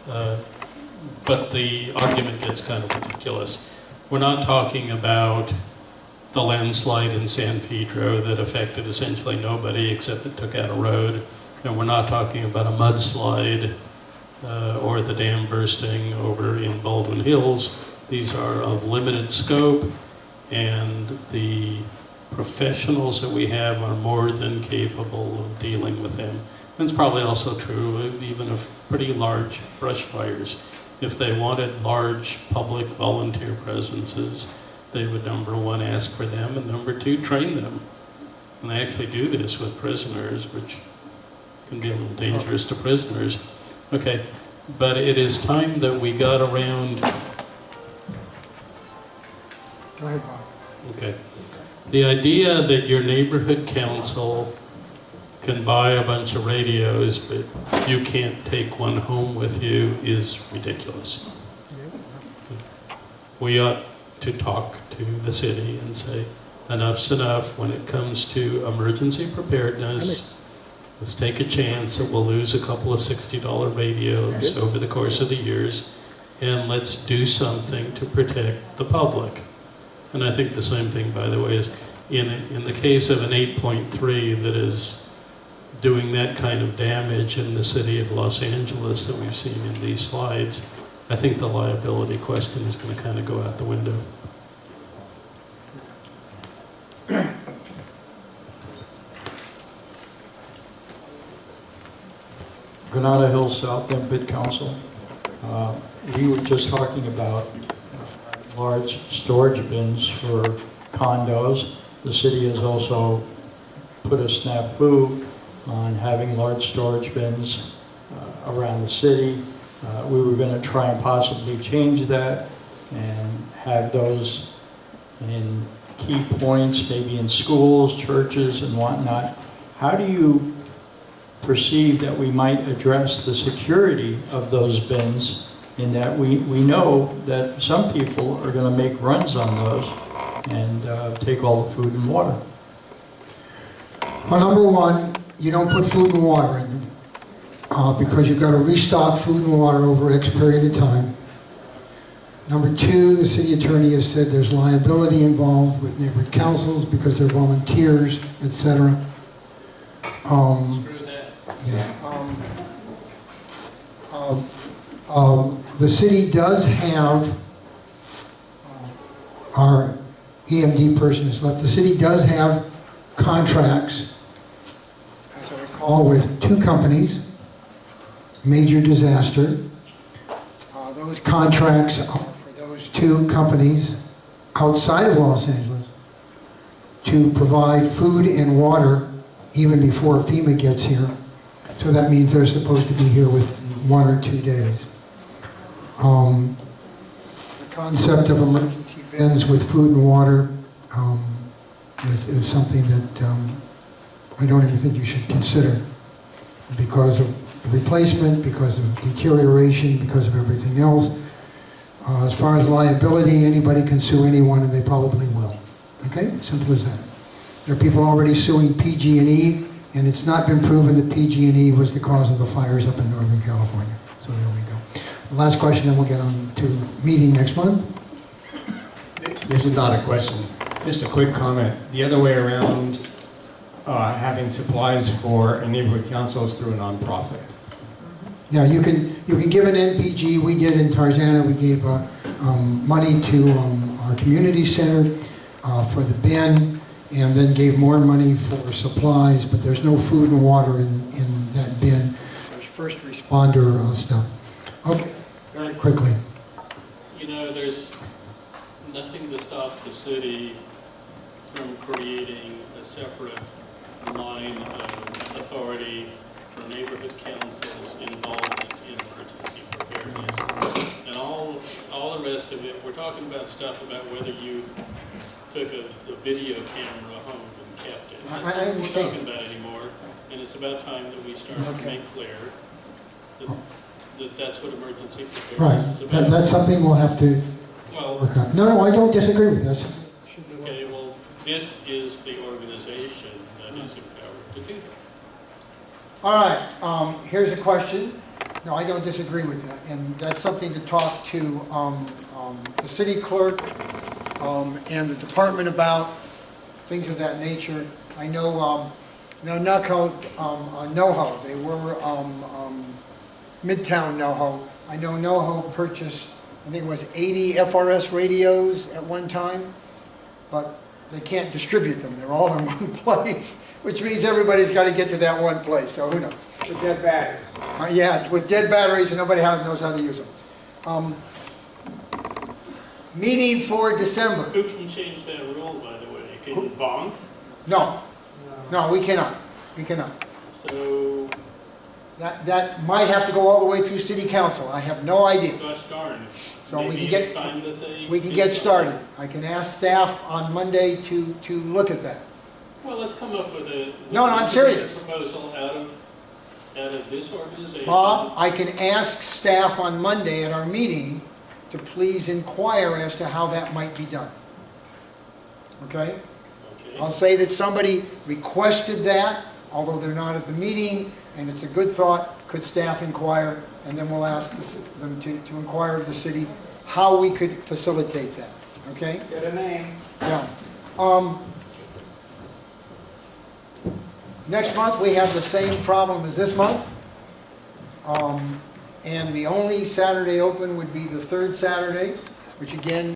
But the argument gets kind of ridiculous. We're not talking about the landslide in San Pedro that affected essentially nobody except it took out a road. And we're not talking about a mudslide or the dam bursting over in Baldwin Hills. These are of limited scope, and the professionals that we have are more than capable of dealing with them. And it's probably also true of even of pretty large brush fires. If they wanted large public volunteer presences, they would, number one, ask for them, and number two, train them. And they actually do this with prisoners, which can be a little dangerous to prisoners. Okay, but it is time that we got around. Go ahead, Bob. Okay. The idea that your neighborhood council can buy a bunch of radios, but you can't take one home with you is ridiculous. We ought to talk to the city and say, enough's enough when it comes to emergency preparedness. Let's take a chance that we'll lose a couple of $60 radios over the course of the years, and let's do something to protect the public. And I think the same thing, by the way, is in the case of an 8.3 that is doing that kind of damage in the city of Los Angeles that we've seen in these slides, I think the liability question is going to kind of go out the window. Granada Hills South End Bid Council. We were just talking about large storage bins for condos. The city has also put a snafu on having large storage bins around the city. We were going to try and possibly change that and have those in key points, maybe in schools, churches, and whatnot. How do you perceive that we might address the security of those bins in that we know that some people are going to make runs on those and take all the food and water. Well, number one, you don't put food and water in them because you've got to restock food and water over X period of time. Number two, the city attorney has said there's liability involved with neighborhood councils because they're volunteers, etc. Screw that. Yeah. The city does have, our EMD person has left, the city does have contracts, as I recall, with 2 companies, major disaster. Those contracts are for those 2 companies outside of Los Angeles to provide food and water even before FEMA gets here. So that means they're supposed to be here within 1 or 2 days. The concept of emergency bins with food and water is something that I don't even think you should consider because of the replacement, because of deterioration, because of everything else. As far as liability, anybody can sue anyone, and they probably will. Okay? Simple as that. There are people already suing PG&E, and it's not been proven that PG&E was the cause of the fires up in Northern California. So there we go. The last question, then we'll get on to meeting next month. This is not a question, just a quick comment. The other way around, having supplies for neighborhood councils through a nonprofit. Yeah, you can give an NPG. We did in Tarzana. We gave money to our community center for the bin, and then gave more money for supplies. But there's no food and water in that bin. There's first responder stuff. Okay, very quickly. You know, there's nothing to stop the city from creating a separate line of authority for neighborhood councils involved in emergency preparedness. And all the rest of it, we're talking about stuff about whether you took the video camera home and kept it. That's I not what we're understand. talking about anymore, and it's about time that we start to make clear that that's what emergency Right. preparedness is about. That's something we'll have to Well, work on. No, I don't disagree with that. okay, well, this is the organization that is empowered to do that. All right, here's a question. No, I don't disagree with that, and that's something to talk to the city clerk and the department about, things of that nature. I know, now NoHo, they were Midtown NoHo. I know NoHo purchased, I think it was 80 FRS radios at one time, but they can't distribute them. They're all in one place, which means everybody's got to get to that one place, so who knows? With dead batteries. Yeah, it's with dead batteries and nobody knows how to use them. Meeting for December. Who can change that rule, by the way? Can Bonk? No, we cannot. We cannot. So, That might have to go all the way through city council. I have no idea. gosh darn. So we Maybe can it's get, time that they we can do get something. started. I can ask staff on Monday to look at that. Well, let's come up with a No, I'm serious. proposal out of this organization. Bob, I can ask staff on Monday at our meeting to please inquire as to how that might be done. Okay? Okay. I'll say that somebody requested that, although they're not at the meeting, and it's a good thought. Could staff inquire? And then we'll ask them to inquire of the city how we could facilitate that. Okay? Get a name. Yeah. Next month, we have the same problem as this month. And the only Saturday open would be the third Saturday, which again,